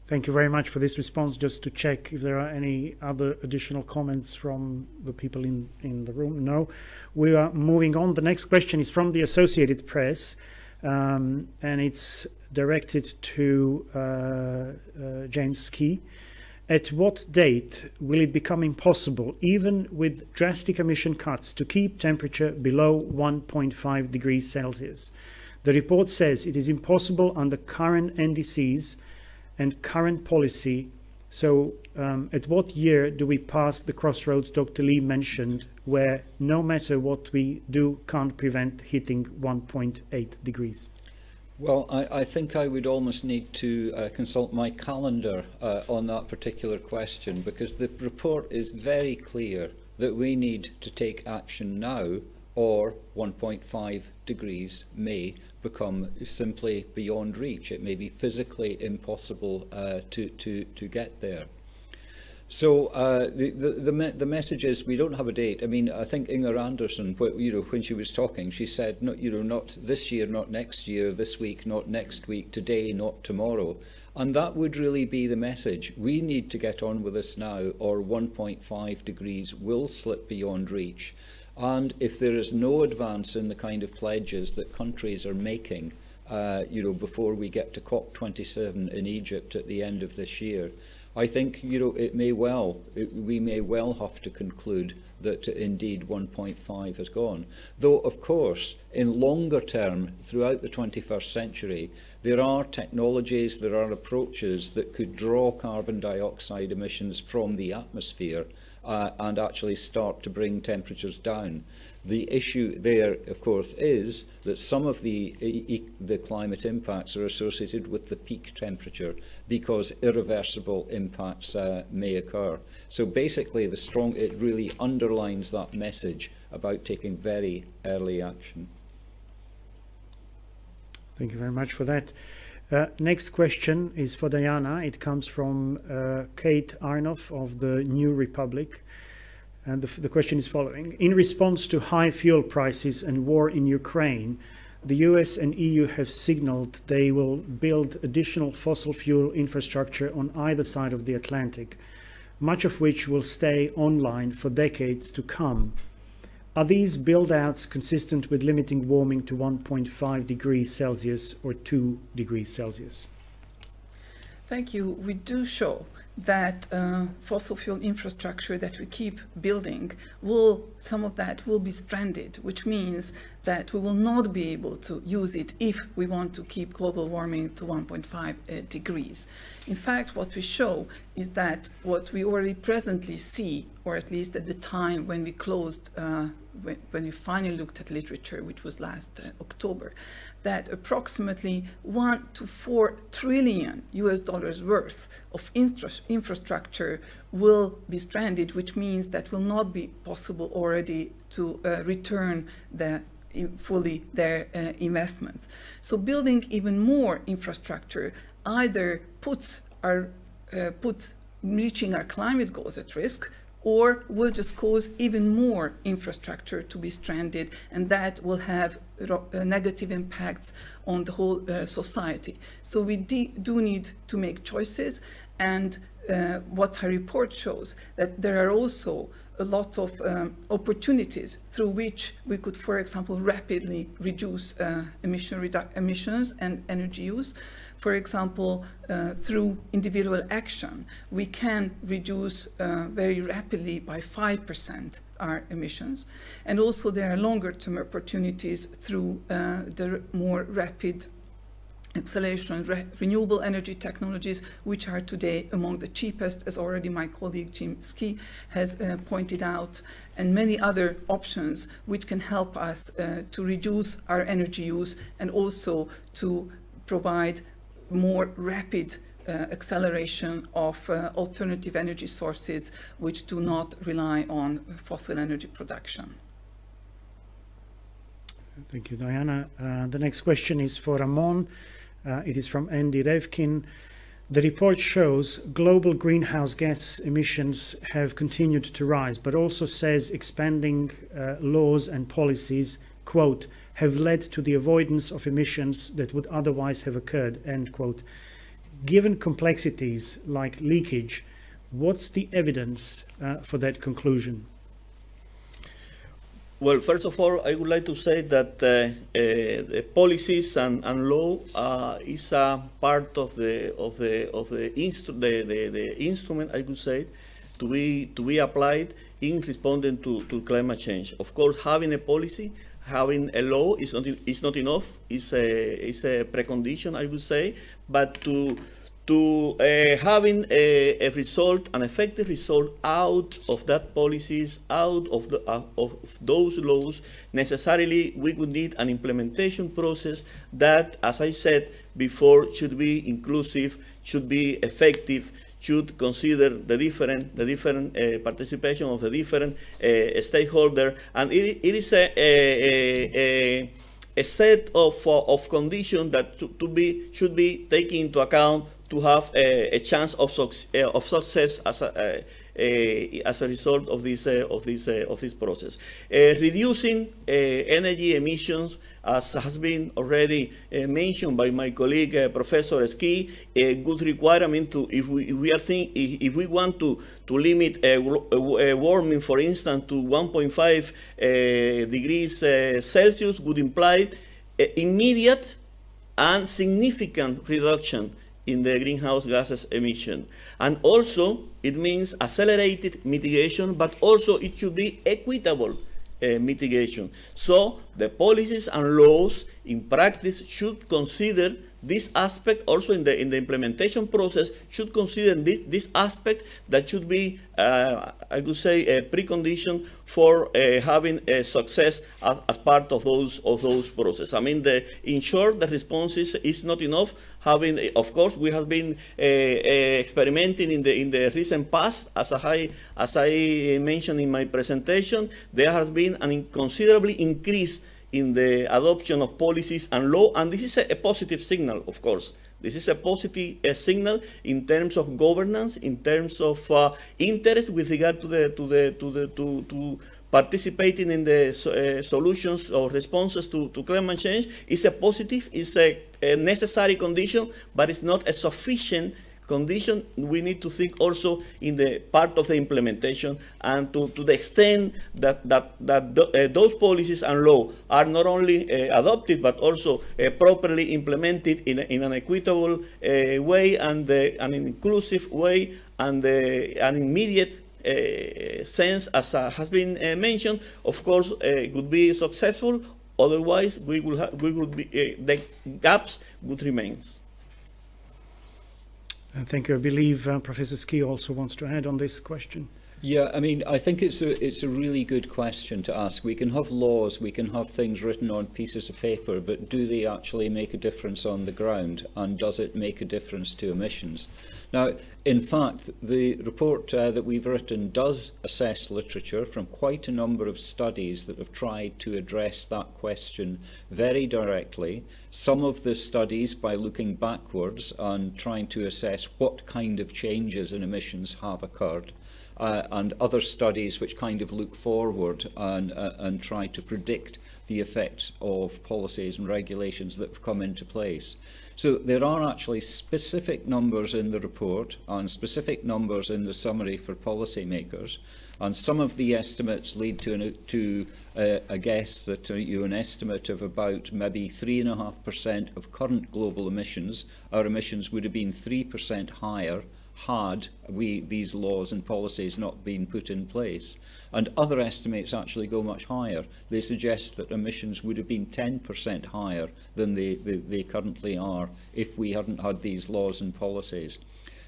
Thank you very much for this response. Just to check if there are any other additional comments from the people in the room. No. We are moving on. The next question is from the Associated Press, and it's directed to James Skee. At what date will it become impossible, even with drastic emission cuts, to keep temperature below 1.5 degrees Celsius? The report says it is impossible under current NDCs and current policy. So at what year do we pass the crossroads Dr. Lee mentioned, where no matter what we do, can't prevent hitting 1.8 degrees? Well, I think I would almost need to consult my calendar on that particular question, because the report is very clear that we need to take action now, or 1.5 degrees may become simply beyond reach. It may be physically impossible to get there. So the message is we don't have a date. I mean, I think Inger Anderson, when she was talking, she said, not this year, not next year, this week, not next week, today, not tomorrow. And that would really be the message. We need to get on with this now, or 1.5 degrees will slip beyond reach. And if there is no advance in the kind of pledges that countries are making, before we get to COP27 in Egypt at the end of this year, I think we may well have to conclude that indeed 1.5 has gone. Though, of course, in longer term, throughout the 21st century, there are technologies, there are approaches that could draw carbon dioxide emissions from the atmosphere and actually start to bring temperatures down. The issue there, of course, is that some of the climate impacts are associated with the peak temperature, because irreversible impacts may occur. So basically, it really underlines that message about taking very early action. Thank you very much for that. Next question is for Diana. It comes from Kate Arnoff of the New Republic. And the question is following. In response to high fuel prices and war in Ukraine, the US and EU have signaled they will build additional fossil fuel infrastructure on either side of the Atlantic, much of which will stay online for decades to come. Are these build-outs consistent with limiting warming to 1.5 degrees Celsius or 2 degrees Celsius? Thank you. We do show that fossil fuel infrastructure that we keep building, some of that will be stranded, which means that we will not be able to use it if we want to keep global warming to 1.5 degrees. In fact, what we show is that what we already presently see, or at least at the time when we closed, when we finally looked at literature, which was last October, that approximately 1 to 4 trillion US dollars worth of infrastructure will be stranded, which means that will not be possible already to return fully their investments. So building even more infrastructure either puts reaching our climate goals at risk, or will just cause even more infrastructure to be stranded, and that will have negative impacts on the whole society. So we do need to make choices, and what our report shows, that there are also a lot of opportunities through which we could, for example, rapidly reduce emissions and energy use. For example, through individual action, we can reduce very rapidly by 5% our emissions. And also there are longer-term opportunities through the more rapid acceleration of renewable energy technologies, which are today among the cheapest, as already my colleague Jim Ski has pointed out, and many other options which can help us to reduce our energy use and also to provide more rapid acceleration of alternative energy sources which do not rely on fossil energy production. Thank you, Diana. The next question is for Ramon. It is from Andy Revkin. The report shows global greenhouse gas emissions have continued to rise, but also says expanding laws and policies, quote, have led to the avoidance of emissions that would otherwise have occurred, end quote. Given complexities like leakage, what's the evidence for that conclusion? Well, first of all, I would like to say that the policies and law is a part of the instrument, I could say, to be applied in responding to climate change. Of course, having a policy, having a law is not enough. It's a precondition, I would say. But to to having a result, an effective result out of that policies, out of those laws. Necessarily, we would need an implementation process that, as I said before, should be inclusive, should be effective, should consider the different participation of the different stakeholder, and it is a set of conditions that should be taken into account to have a chance of success as a result of this process. Reducing energy emissions, as has been already mentioned by my colleague Professor Ski, a good requirement to, if we want to limit warming, for instance, to 1.5 degrees Celsius, would imply immediate and significant reduction in the greenhouse gases emission. And also, it means accelerated mitigation, but also it should be equitable mitigation. So the policies and laws in practice should consider this aspect. Also in the implementation process should consider this aspect that should be, I would say, a precondition for having a success as part of those processes. I mean, in short, the response is not enough. Having, of course, we have been experimenting in the recent past. As I mentioned in my presentation, there has been an considerable increase in the adoption of policies and law, and this is a positive signal, of course. This is a positive signal in terms of governance, in terms of interest with regard to participating in the solutions or responses to climate change. Is a positive, is a necessary condition, but it's not a sufficient condition. We need to think also in the part of the implementation, and to the extent that those policies and law are not only adopted but also properly implemented in an equitable way, and an inclusive way, and an immediate sense, as has been mentioned. Of course, would be successful. Otherwise, the gaps would remain. Thank you. I believe Professor Ski also wants to add on this question. Yeah, I mean, I think it's a really good question to ask. We can have laws, we can have things written on pieces of paper, but do they actually make a difference on the ground? And does it make a difference to emissions? Now, in fact, the report that we've written does assess literature from quite a number of studies that have tried to address that question very directly. Some of the studies by looking backwards and trying to assess what kind of changes in emissions have occurred. And other studies which kind of look forward and try to predict the effects of policies and regulations that have come into place. So there are actually specific numbers in the report and specific numbers in the summary for policymakers, and some of the estimates lead to a guess that an estimate of about maybe 3.5% of current global emissions. Our emissions would have been 3% higher had these laws and policies not been put in place. And other estimates actually go much higher. They suggest that emissions would have been 10% higher than they currently are if we hadn't had these laws and policies.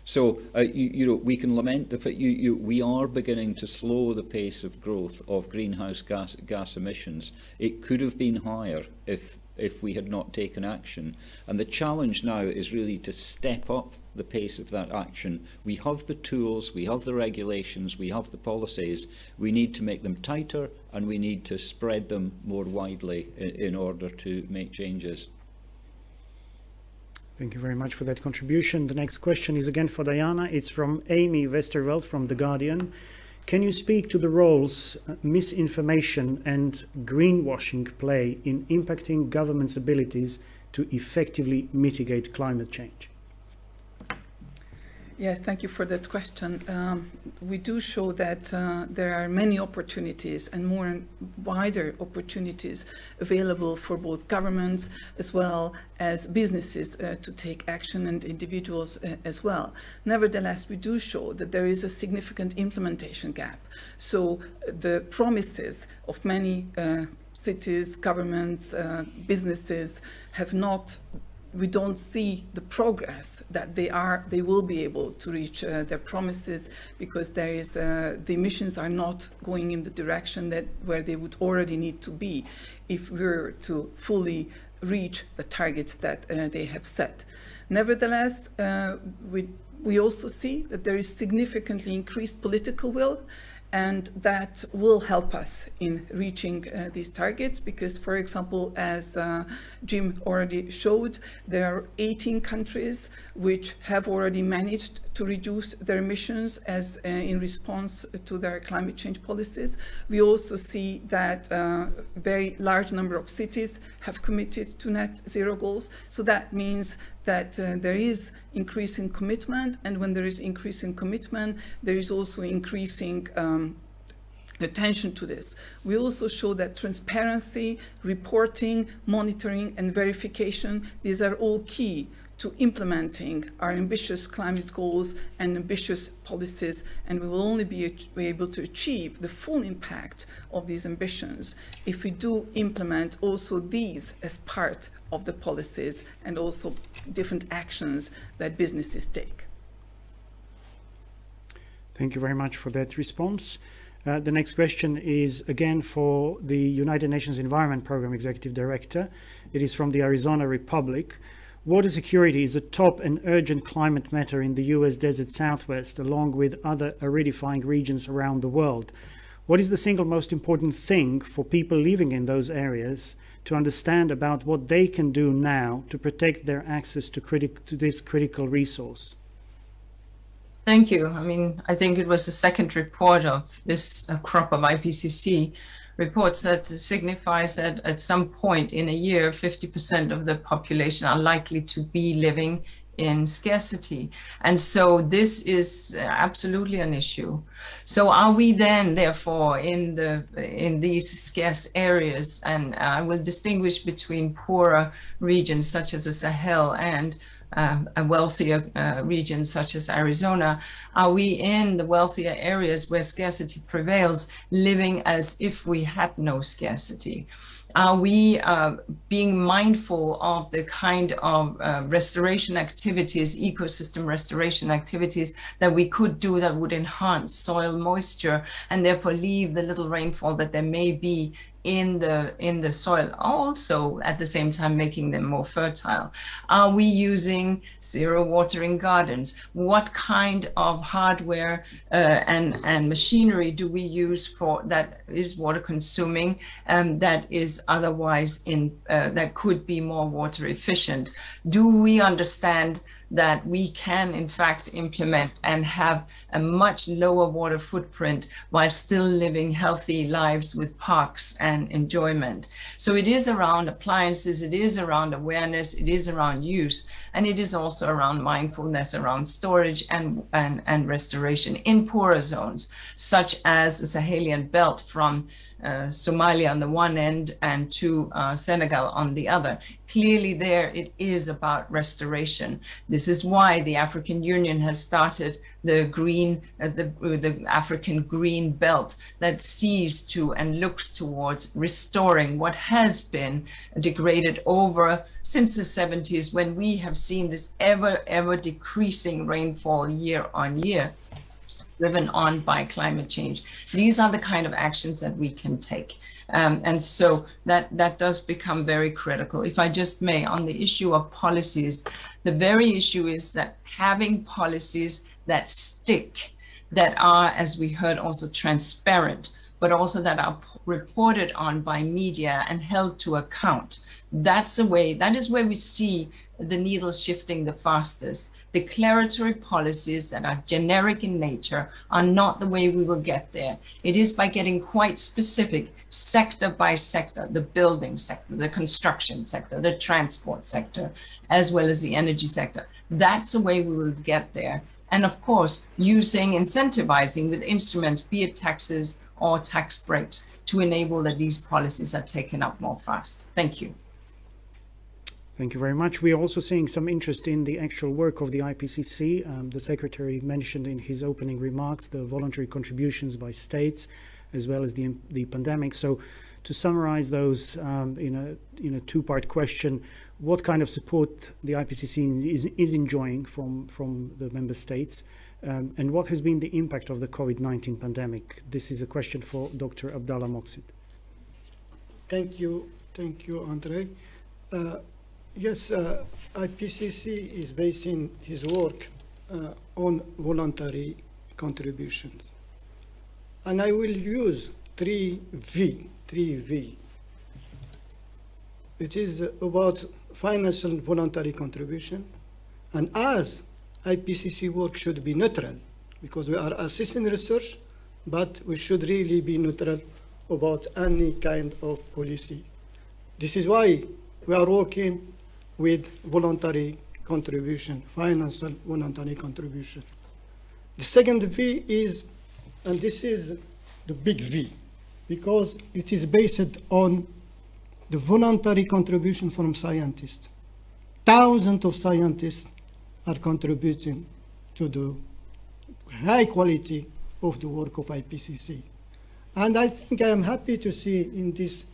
So, we can lament the fact we are beginning to slow the pace of growth of greenhouse gas emissions. It could have been higher if we had not taken action. And the challenge now is really to step up the pace of that action. We have the tools, we have the regulations, we have the policies. We need to make them tighter, and we need to spread them more widely in order to make changes. Thank you very much for that contribution. The next question is again for Diana. It's from Amy Westerveld from The Guardian. Can you speak to the roles misinformation and greenwashing play in impacting governments' abilities to effectively mitigate climate change? Yes, thank you for that question. We do show that there are many opportunities and more wider opportunities available for both governments as well as businesses to take action, and individuals as well. Nevertheless, we do show that there is a significant implementation gap. So the promises of many cities, governments, businesses have not we don't see the progress that they will be able to reach their promises, because there is the emissions are not going in the direction that where they would already need to be if we were to fully reach the targets that they have set. Nevertheless, we also see that there is significantly increased political will, and that will help us in reaching these targets, because, for example, as Jim already showed, there are 18 countries which have already managed to reduce their emissions as in response to their climate change policies. We also see that a very large number of cities have committed to net zero goals. So that means that there is increasing commitment, and when there is increasing commitment, there is also increasing attention to this. We also show that transparency, reporting, monitoring, and verification, these are all key to implementing our ambitious climate goals and ambitious policies, and we will only be able to achieve the full impact of these ambitions if we do implement also these as part of the policies and also different actions that businesses take. Thank you very much for that response. The next question is again for the United Nations Environment Programme Executive Director. It is from the Arizona Republic. Water security is a top and urgent climate matter in the US Desert Southwest, along with other aridifying regions around the world. What is the single most important thing for people living in those areas to understand about what they can do now to protect their access to this critical resource? Thank you. I mean, I think it was the second report of this crop of IPCC reports that signifies that at some point in a year, 50% of the population are likely to be living in scarcity. And so this is absolutely an issue. So are we then, therefore, in these scarce areas, and I will distinguish between poorer regions such as the Sahel and a wealthier region such as Arizona, are we in the wealthier areas where scarcity prevails, living as if we had no scarcity? Are we being mindful of the kind of restoration activities, ecosystem restoration activities that we could do that would enhance soil moisture and therefore leave the little rainfall that there may be in the soil, also at the same time making them more fertile? Are we using zero watering gardens? What kind of hardware and machinery do we use for that is water consuming and that is otherwise that could be more water efficient? Do we understand that we can in fact implement and have a much lower water footprint while still living healthy lives with parks and enjoyment? So it is around appliances, it is around awareness, it is around use, and it is also around mindfulness, around storage and restoration in poorer zones, such as the Sahelian belt from Somalia on the one end and to Senegal on the other. Clearly there it is about restoration. This is why the African Union has started the the African Green Belt that sees to and looks towards restoring what has been degraded over since the 70s, when we have seen this ever decreasing rainfall year on year, driven on by climate change. These are the kind of actions that we can take. And so that does become very critical. If I just may, on the issue of policies, the very issue is that having policies that stick, that are, as we heard, also transparent, but also that are reported on by media and held to account. That is where we see the needle shifting the fastest. Declaratory policies that are generic in nature are not the way we will get there. It is by getting quite specific, sector by sector, the building sector, the construction sector, the transport sector, as well as the energy sector. That's the way we will get there. And of course, incentivizing with instruments, be it taxes or tax breaks, to enable that these policies are taken up more fast. Thank you. Thank you very much. We are also seeing some interest in the actual work of the IPCC. The Secretary mentioned in his opening remarks the voluntary contributions by states, as well as the pandemic. So to summarize those in a two-part question, what kind of support the IPCC is enjoying from the member states, and what has been the impact of the COVID-19 pandemic? This is a question for Dr. Abdallah Moqsid. Thank you, Andre. Yes, IPCC is basing his work on voluntary contributions. And I will use 3V. It is about financial voluntary contribution. And as IPCC work should be neutral, because we are assessing research, but we should really be neutral about any kind of policy. This is why we are working with voluntary contribution, financial voluntary contribution. The second V is, and this is the big V, because it is based on the voluntary contribution from scientists. Thousands of scientists are contributing to the high quality of the work of IPCC. And I think I am happy to see in this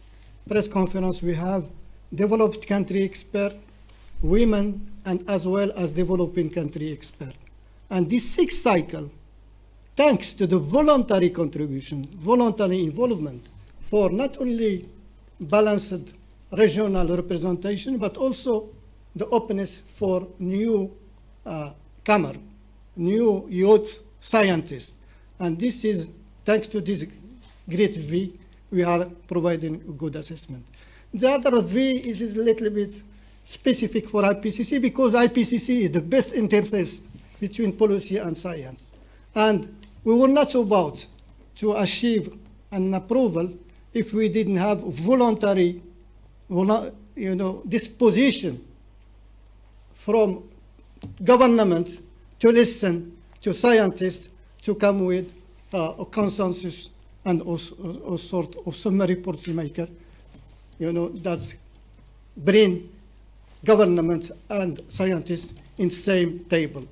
press conference we have developed country experts, women, and as well as developing country experts. And this sixth cycle, thanks to the voluntary contribution, voluntary involvement for not only balanced regional representation, but also the openness for new new youth scientists. And this is, thanks to this great V, we are providing a good assessment. The other V is a little bit specific for IPCC, because IPCC is the best interface between policy and science. And we were not about to achieve an approval if we didn't have voluntary disposition from government to listen to scientists to come with a consensus and also a sort of summary policymaker, that bring government and scientists in same table.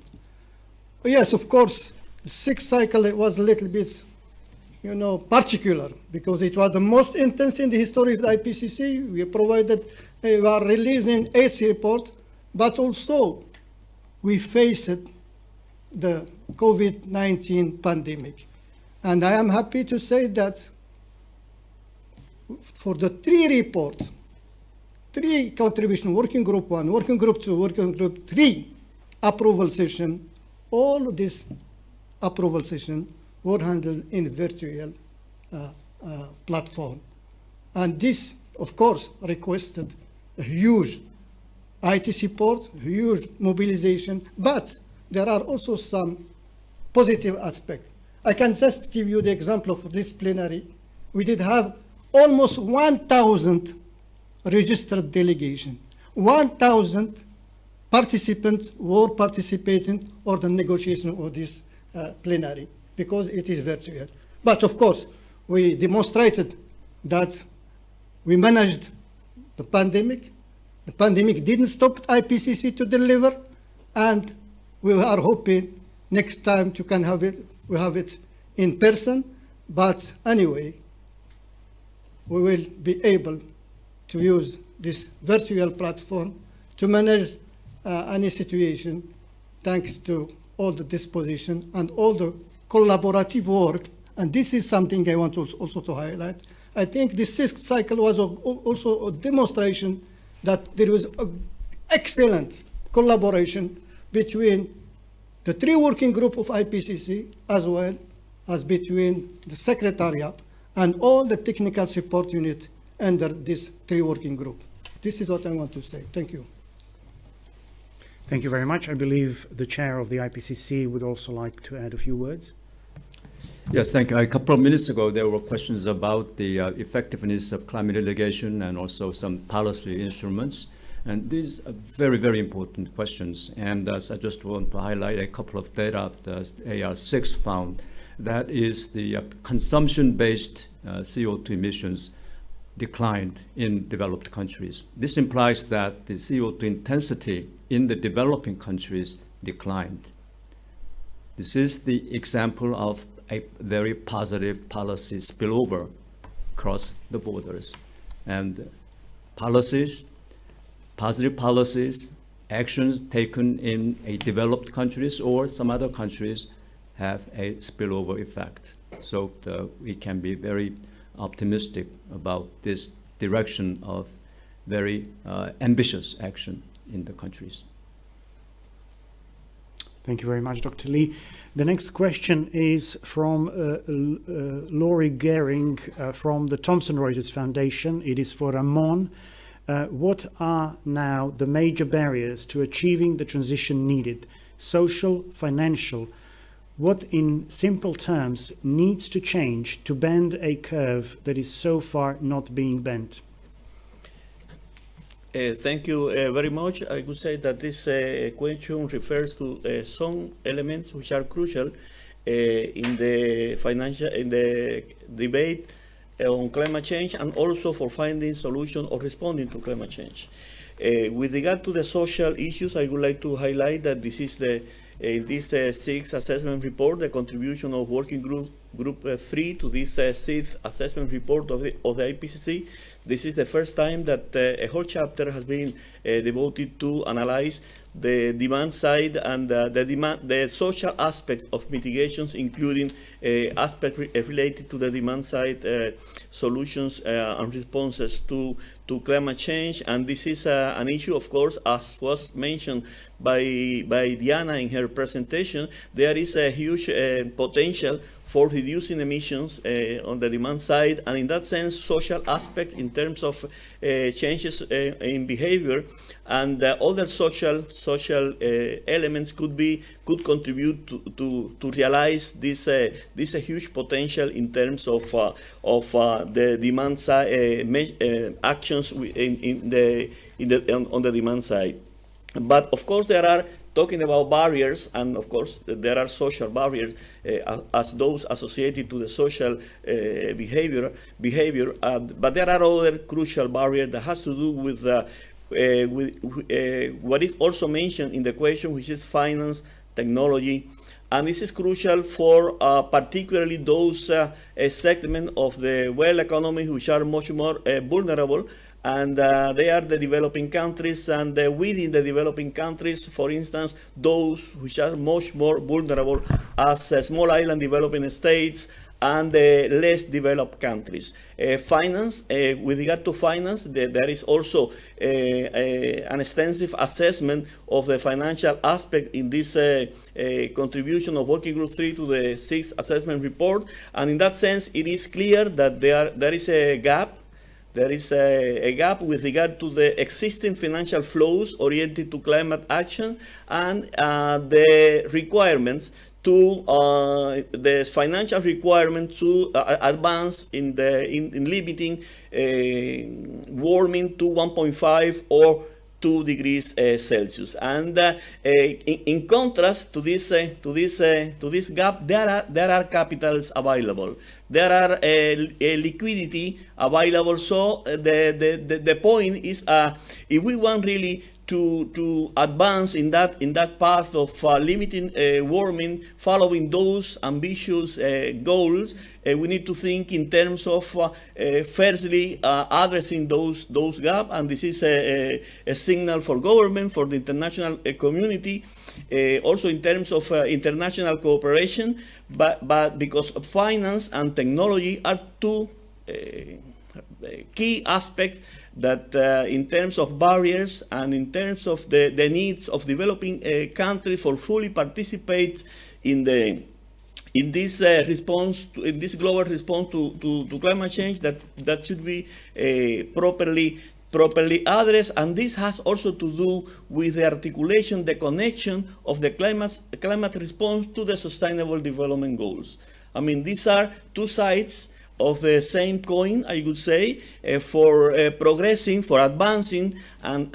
Yes, of course, the sixth cycle was a little bit, particular, because it was the most intense in the history of the IPCC. We are releasing 8th report, but also we faced the COVID-19 pandemic. And I am happy to say that for the 3 reports, 3 contribution, working group 1, working group 2, working group 3 approval session, all of this approval session were handled in virtual platform. And this, of course, requested a huge IT support, huge mobilization, but there are also some positive aspects. I can just give you the example of this plenary. We did have almost 1,000 registered delegation. 1,000 participants were participating or the negotiation of this plenary, because it is virtual. But of course, we demonstrated that we managed the pandemic. The pandemic didn't stop IPCC to deliver, and we are hoping next time we have it in person. But anyway, we will be able to use this virtual platform to manage any situation, thanks to all the disposition and all the collaborative work. And this is something I want also to highlight. I think this 6th cycle was also a demonstration that there was excellent collaboration between the 3 working group of IPCC, as well as between the Secretariat and all the technical support unit under this 3 working group. This is what I want to say. Thank you. Thank you very much. I believe the chair of the IPCC would also like to add a few words. Yes, thank you. A couple of minutes ago, there were questions about the effectiveness of climate mitigation and also some policy instruments. And these are very, very important questions. And I just want to highlight a couple of data that AR6 found. That is the consumption-based CO2 emissions declined in developed countries. This implies that the CO2 intensity in the developing countries declined. This is the example of a very positive policy spillover across the borders. And policies, positive policies, actions taken in a developed countries or some other countries have a spillover effect. So we can be very optimistic about this direction of very ambitious action in the countries. Thank you very much, Dr. Lee. The next question is from Laurie Gehring from the Thomson Reuters Foundation. It is for Ramon. What are now the major barriers to achieving the transition needed? Social, financial? What, in simple terms, needs to change to bend a curve that is so far not being bent? Thank you very much. I would say that this question refers to some elements which are crucial in the debate on climate change and also for finding solutions or responding to climate change. With regard to the social issues, I would like to highlight that this is in this sixth assessment report, the contribution of Working Group 3 to this sixth assessment report of the IPCC. This is the first time that a whole chapter has been devoted to analyze the demand side and the social aspect of mitigations, including aspects related to the demand side solutions and responses to climate change. And this is an issue, of course, as was mentioned by Diana in her presentation. There is a huge potential for reducing emissions on the demand side, and in that sense, social aspect in terms of changes in behavior and other social elements could contribute to realize this huge potential in terms of the demand side actions on the demand side. But of course, there are talking about barriers, and of course there are social barriers as those associated to the social behavior, but there are other crucial barriers that has to do with what is also mentioned in the question, which is finance, technology, and this is crucial for particularly those segments of the world economy which are much more vulnerable. And they are the developing countries, and within the developing countries, for instance, those which are much more vulnerable as small island developing states and the less developed countries. Finance, with regard to finance, there is also an extensive assessment of the financial aspect in this contribution of Working Group 3 to the sixth assessment report. And in that sense, it is clear that there is a gap. There is a gap with regard to the existing financial flows oriented to climate action and the requirements to the financial requirement to advance in limiting warming to 1.5 or 2 degrees Celsius. And in contrast to this gap, there are capitals available. There are liquidity available. So the point is, if we want really to advance in that path of limiting warming, following those ambitious goals, we need to think in terms of firstly addressing those gaps, and this is a signal for government, for the international community, also in terms of international cooperation, but because finance and technology are two key aspects that in terms of barriers and in terms of the needs of developing countries for fully participate in this response, in this global response to climate change, that should be properly addressed. And this has also to do with the articulation, the connection of the climate response to the Sustainable Development Goals. I mean, these are two sides of the same coin, I would say, for progressing, for advancing, and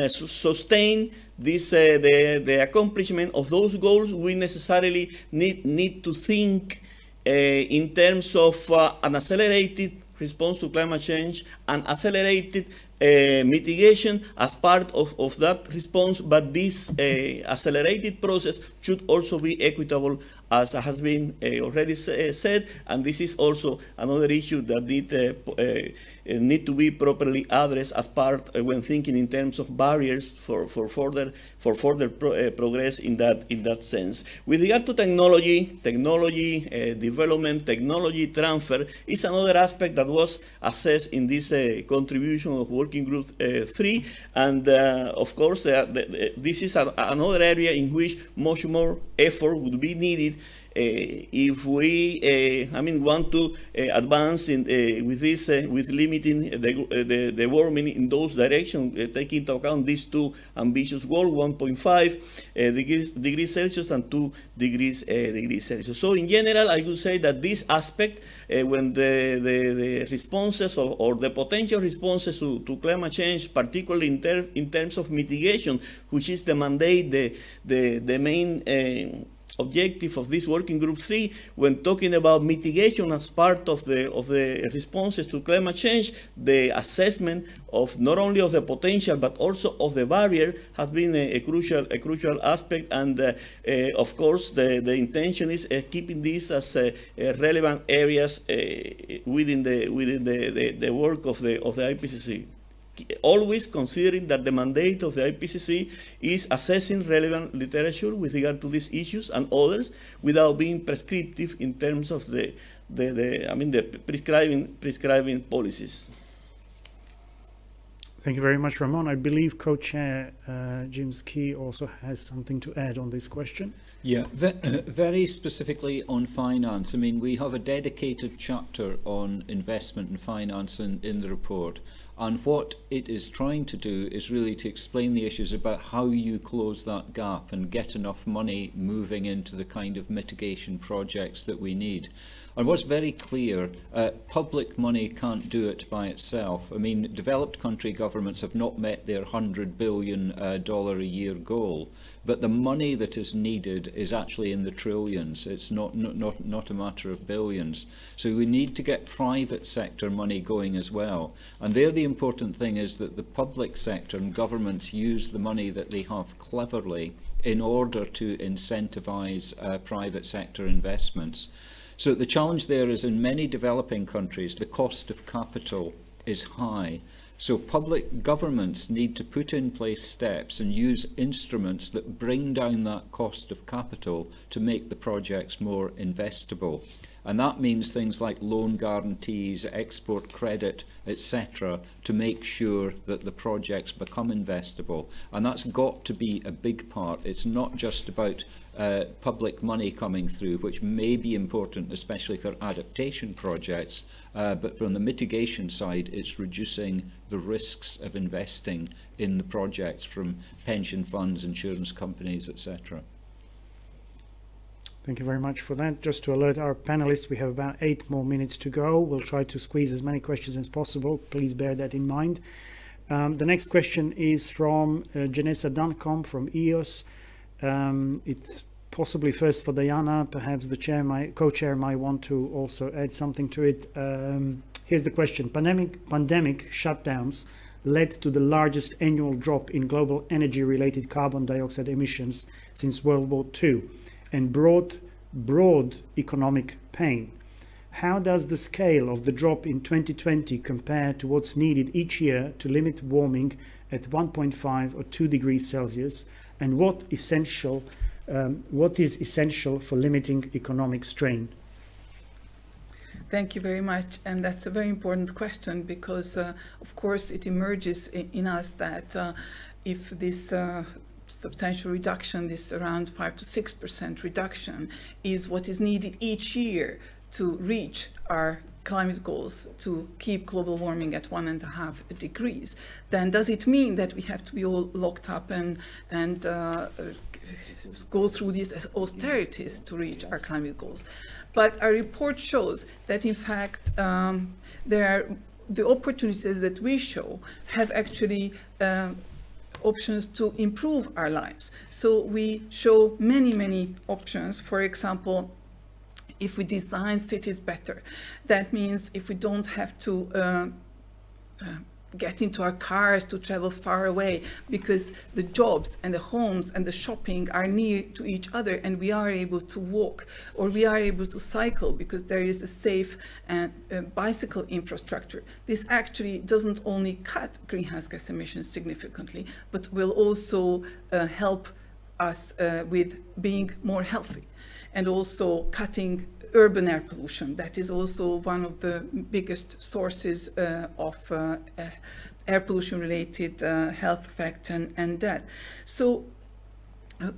sustain this the accomplishment of those goals. We necessarily need to think in terms of an accelerated response to climate change and accelerated mitigation as part of that response, but this accelerated process should also be equitable as has been already said, and this is also another issue that need to be properly addressed as part when thinking in terms of barriers for further progress in that sense. With regard to technology development, technology transfer is another aspect that was assessed in this contribution of Working Group 3, and of course this is another area in which much more effort would be needed if we, want to advance with limiting the warming in those directions, taking into account these two ambitious goals: 1.5 degrees Celsius and 2 degrees Celsius. So in general, I would say that this aspect, when the responses or the potential responses to climate change, particularly in terms of mitigation, which is the mandate, the main objective of this Working Group 3, when talking about mitigation as part of the responses to climate change, the assessment of not only of the potential but also of the barrier has been a crucial aspect, and of course the intention is keeping these as relevant areas within the work of the IPCC. Always considering that the mandate of the IPCC is assessing relevant literature with regard to these issues and others, without being prescriptive in terms of the prescribing policies. Thank you very much, Ramon. I believe Co-Chair Jim Ski also has something to add on this question. Yeah, very specifically on finance. I mean, we have a dedicated chapter on investment and finance in the report. And what it is trying to do is really to explain the issues about how you close that gap and get enough money moving into the kind of mitigation projects that we need. And what's very clear, public money can't do it by itself. I mean, developed country governments have not met their $100 billion a year goal, but the money that is needed is actually in the trillions. It's not a matter of billions. So we need to get private sector money going as well. And there the important thing is that the public sector and governments use the money that they have cleverly in order to incentivize private sector investments. So the challenge there is, in many developing countries, the cost of capital is high. So public governments need to put in place steps and use instruments that bring down that cost of capital to make the projects more investable. And that means things like loan guarantees, export credit, etc., to make sure that the projects become investable. And that's got to be a big part. It's not just about public money coming through, which may be important, especially for adaptation projects, but from the mitigation side, it's reducing the risks of investing in the projects from pension funds, insurance companies, etc. Thank you very much for that. Just to alert our panelists, we have about 8 more minutes to go. We'll try to squeeze as many questions as possible. Please bear that in mind. The next question is from Janessa Duncombe from EOS. It's possibly first for Diana. Perhaps the co-chair might want to also add something to it. Here's the question. Pandemic shutdowns led to the largest annual drop in global energy-related carbon dioxide emissions since World War II. And brought broad economic pain. How does the scale of the drop in 2020 compare to what's needed each year to limit warming at 1.5 or 2 degrees Celsius? And what is essential for limiting economic strain? Thank you very much. And that's a very important question because, of course, it emerges in us that if this substantial reduction, this around 5 to 6% reduction, is what is needed each year to reach our climate goals, to keep global warming at 1.5 degrees, then does it mean that we have to be all locked up and go through these austerities to reach our climate goals? But our report shows that, in fact, the opportunities that we show have actually options to improve our lives. So we show many options. For example, if we design cities better, that means if we don't have to get into our cars to travel far away, because the jobs and the homes and the shopping are near to each other, and we are able to walk, or we are able to cycle because there is a safe bicycle infrastructure. This actually doesn't only cut greenhouse gas emissions significantly, but will also help us with being more healthy, and also cutting urban air pollution. That is also one of the biggest sources of air pollution related health effects and death. So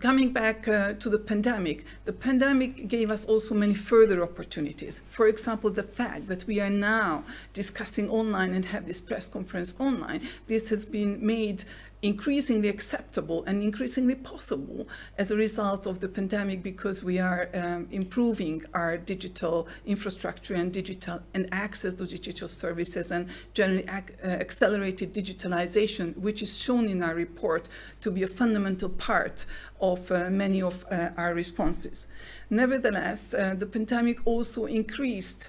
coming back to the pandemic gave us also many further opportunities. For example, the fact that we are now discussing online and have this press conference online, this has been made increasingly acceptable and increasingly possible as a result of the pandemic, because we are improving our digital infrastructure and access to digital services, and generally accelerated digitalization, which is shown in our report to be a fundamental part of many of our responses. Nevertheless, the pandemic also increased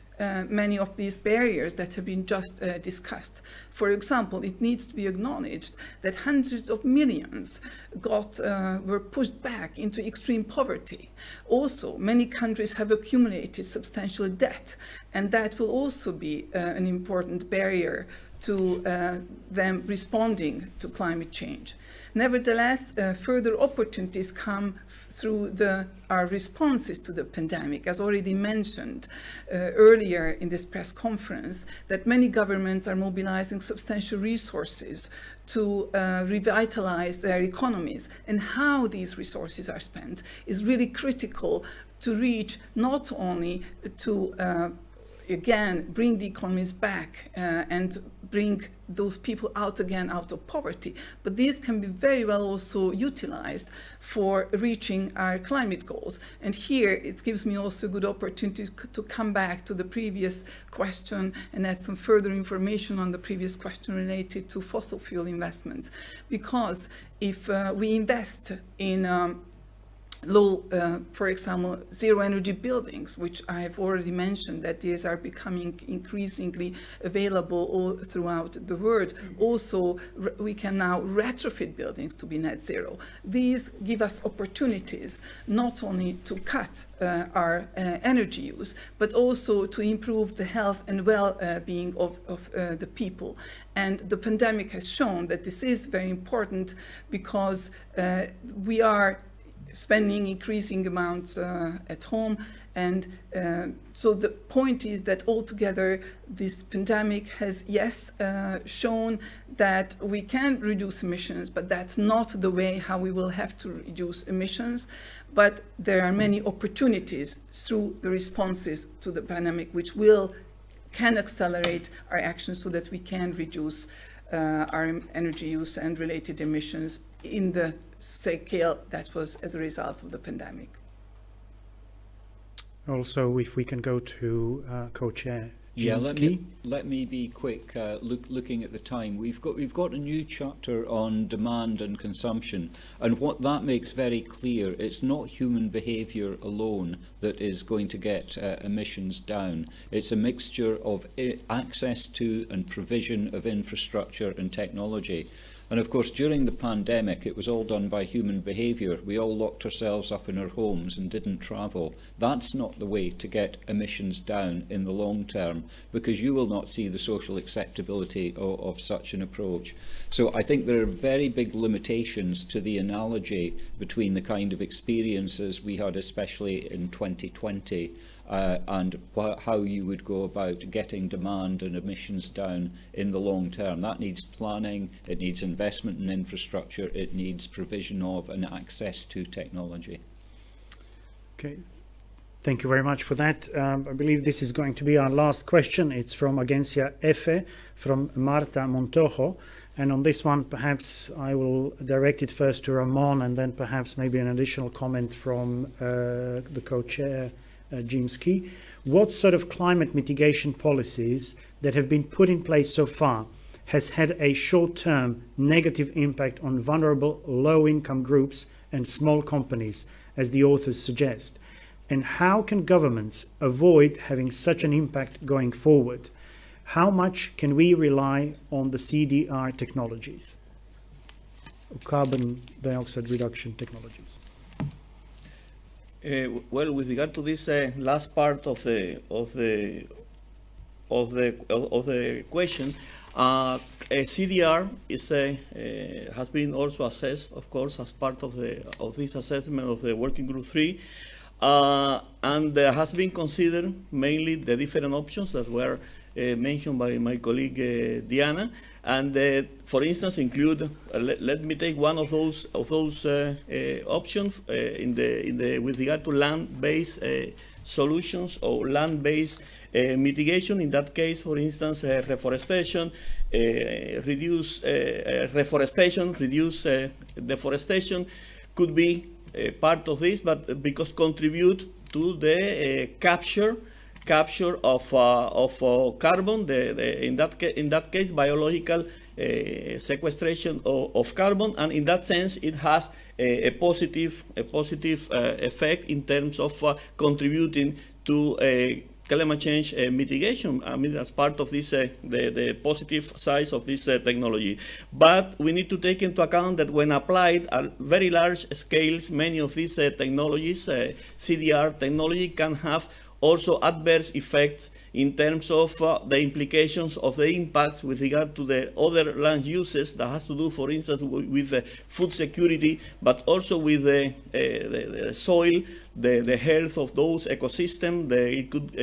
many of these barriers that have been just discussed. For example, it needs to be acknowledged that hundreds of millions were pushed back into extreme poverty. Also, many countries have accumulated substantial debt, and that will also be an important barrier to them responding to climate change. Nevertheless, further opportunities come through our responses to the pandemic. As already mentioned earlier in this press conference, that many governments are mobilizing substantial resources to revitalize their economies, and how these resources are spent is really critical to reach not only to again bring the economies back and bring those people out of poverty, but these can be very well also utilized for reaching our climate goals. And here it gives me also a good opportunity to come back to the previous question and add some further information on the previous question related to fossil fuel investments. Because if we invest in for example, zero energy buildings, which I have already mentioned that these are becoming increasingly available all throughout the world. Also, we can now retrofit buildings to be net zero. These give us opportunities not only to cut our energy use, but also to improve the health and well-being of the people. And the pandemic has shown that this is very important, because we are spending increasing amounts at home. And so the point is that altogether this pandemic has, yes, shown that we can reduce emissions, but that's not the way how we will have to reduce emissions. But there are many opportunities through the responses to the pandemic, which can accelerate our actions so that we can reduce our energy use and related emissions in the scale that was as a result of the pandemic. Also, if we can go to co-chair Yeah, Jimski. let me be quick. Looking at the time, we've got a new chapter on demand and consumption, and what that makes very clear, it's not human behaviour alone that is going to get emissions down. It's a mixture of access to and provision of infrastructure and technology. And of course, during the pandemic, it was all done by human behaviour. We all locked ourselves up in our homes and didn't travel. That's not the way to get emissions down in the long term, because you will not see the social acceptability of such an approach. So I think there are very big limitations to the analogy between the kind of experiences we had, especially in 2020, and how you would go about getting demand and emissions down in the long term. That needs planning, it needs investment in infrastructure, it needs provision of and access to technology. Okay, thank you very much for that. I believe this is going to be our last question. It's from Agencia EFE, from Marta Montojo. And on this one, perhaps I will direct it first to Ramon, and then perhaps maybe an additional comment from the co-chair, Jimski. What sort of climate mitigation policies that have been put in place so far has had a short-term negative impact on vulnerable low-income groups and small companies, as the authors suggest? And how can governments avoid having such an impact going forward? How much can we rely on the CDR technologies, or carbon dioxide reduction technologies? Well, with regard to this last part of the question, CDR is has been also assessed, of course, as part of this assessment of the Working Group 3, and has been considered mainly the different options that were mentioned by my colleague Diana, and for instance include. Let me take one of those options with regard to land-based solutions or land-based mitigation. In that case, for instance, reforestation, reduce reforestation, reduce deforestation could be part of this, but because contribute to the capture of carbon, in that case biological sequestration of carbon, and in that sense it has a positive effect in terms of contributing to climate change mitigation. I mean, that's part of this the positive side of this technology. But we need to take into account that when applied at very large scales, many of these technologies, CDR technology, can have also adverse effects in terms of the implications of the impacts with regard to the other land uses that has to do, for instance, with food security, but also with the soil, the health of those ecosystems. It could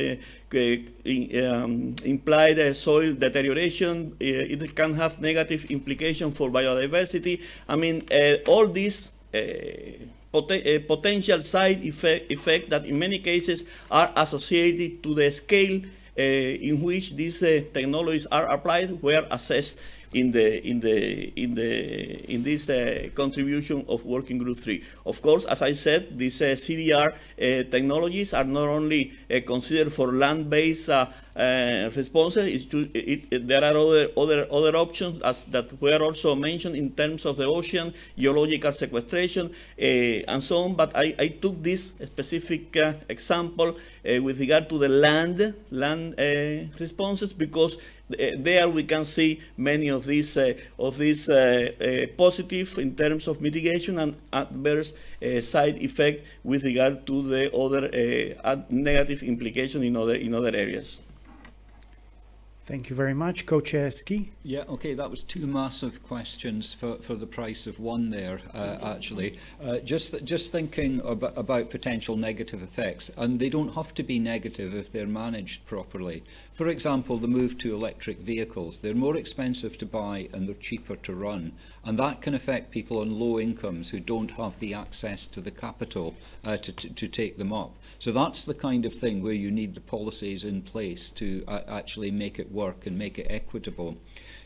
imply the soil deterioration. It can have negative implications for biodiversity. I mean, all these potential side effect that in many cases are associated to the scale in which these technologies are applied were assessed in this contribution of Working Group 3. Of course, as I said, these CDR technologies are not only considered for land-based responses. There are other options that were also mentioned in terms of the ocean, geological sequestration, and so on. But I took this specific example with regard to the land responses, because there we can see many of these positive in terms of mitigation and adverse side effect with regard to the other negative implication in other areas. Thank you very much. Co-Chair Ski. Yeah, okay, that was two massive questions for the price of one there, actually. Just thinking about potential negative effects, and they don't have to be negative if they're managed properly. For example, the move to electric vehicles. They're more expensive to buy and they're cheaper to run, and that can affect people on low incomes who don't have the access to the capital to take them up. So that's the kind of thing where you need the policies in place to actually make it work and make it equitable.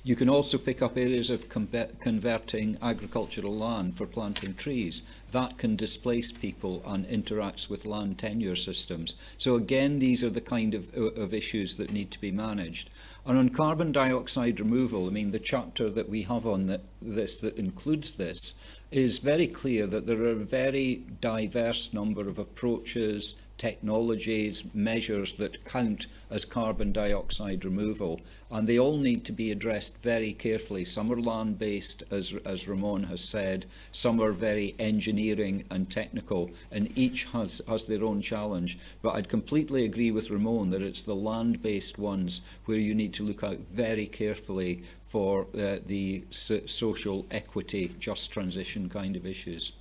You can also pick up areas of converting agricultural land for planting trees. That can displace people and interacts with land tenure systems. So again, these are the kind of issues that need to be managed. And on carbon dioxide removal, I mean, the chapter that we have on this that includes this is very clear that there are a very diverse number of approaches, technologies, measures that count as carbon dioxide removal, and they all need to be addressed very carefully. Some are land-based, as Ramon has said, some are very engineering and technical, and each has their own challenge. But I'd completely agree with Ramon that it's the land-based ones where you need to look out very carefully for the social equity, just transition kind of issues.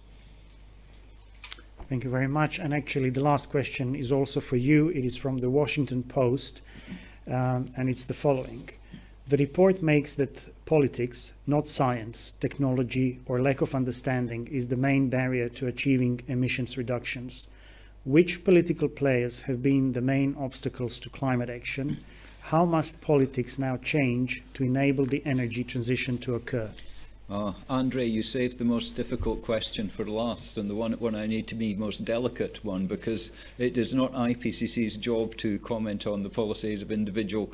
Thank you very much. And actually, the last question is also for you. It is from the Washington Post, and it's the following. The report makes that politics, not science, technology, or lack of understanding is the main barrier to achieving emissions reductions. Which political players have been the main obstacles to climate action? How must politics now change to enable the energy transition to occur? Andre, you saved the most difficult question for last, and the one I need to be most delicate one, because it is not IPCC's job to comment on the policies of individual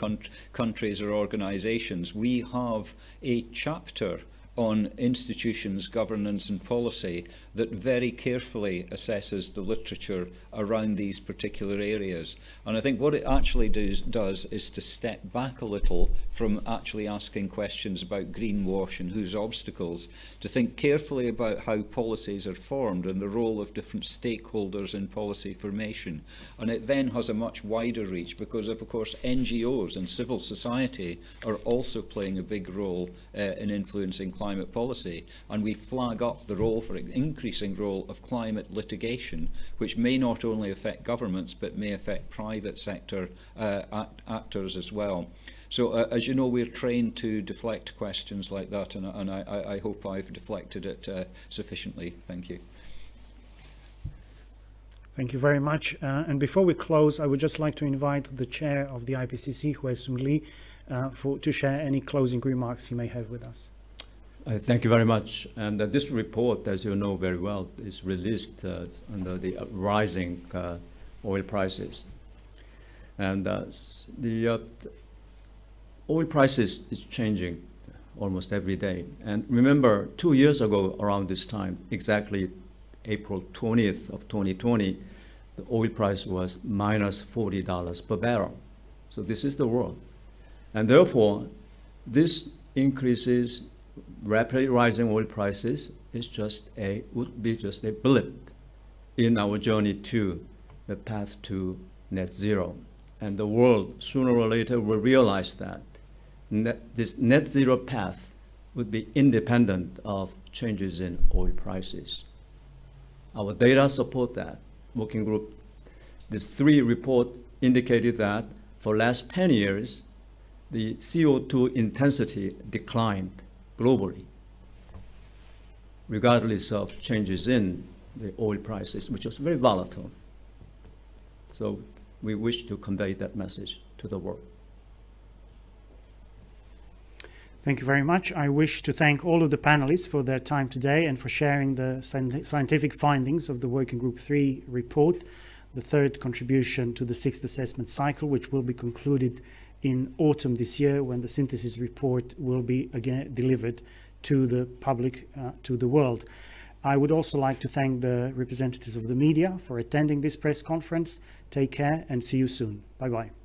countries or organisations. We have a chapter on institutions, governance and policy that very carefully assesses the literature around these particular areas. And I think what it actually does is to step back a little from actually asking questions about greenwash and whose obstacles, to think carefully about how policies are formed and the role of different stakeholders in policy formation. And it then has a much wider reach because of course NGOs and civil society are also playing a big role in influencing climate policy, and we flag up the role for increasing role of climate litigation, which may not only affect governments but may affect private sector actors as well. So as you know, we're trained to deflect questions like that, and I hope I've deflected it sufficiently. Thank you. Thank you very much. And before we close, I would just like to invite the chair of the IPCC, Hwee-Sung Lee, to share any closing remarks he may have with us. Thank you very much. And this report, as you know very well, is released under the rising oil prices. And the oil prices is changing almost every day. And remember, 2 years ago around this time, exactly April 20th of 2020, the oil price was minus $40 per barrel. So this is the world. And therefore, this increases rapidly rising oil prices would be just a blip in our journey to the path to net zero. And the world sooner or later will realize that this net zero path would be independent of changes in oil prices. Our data support that. Working group, this 3 report indicated that for last 10 years, the CO2 intensity declined globally, regardless of changes in the oil prices, which was very volatile. So we wish to convey that message to the world. Thank you very much. I wish to thank all of the panelists for their time today and for sharing the scientific findings of the Working Group 3 report, the 3rd contribution to the 6th assessment cycle, which will be concluded in autumn this year when the synthesis report will be again delivered to the public, to the world. I would also like to thank the representatives of the media for attending this press conference. Take care and see you soon. Bye-bye.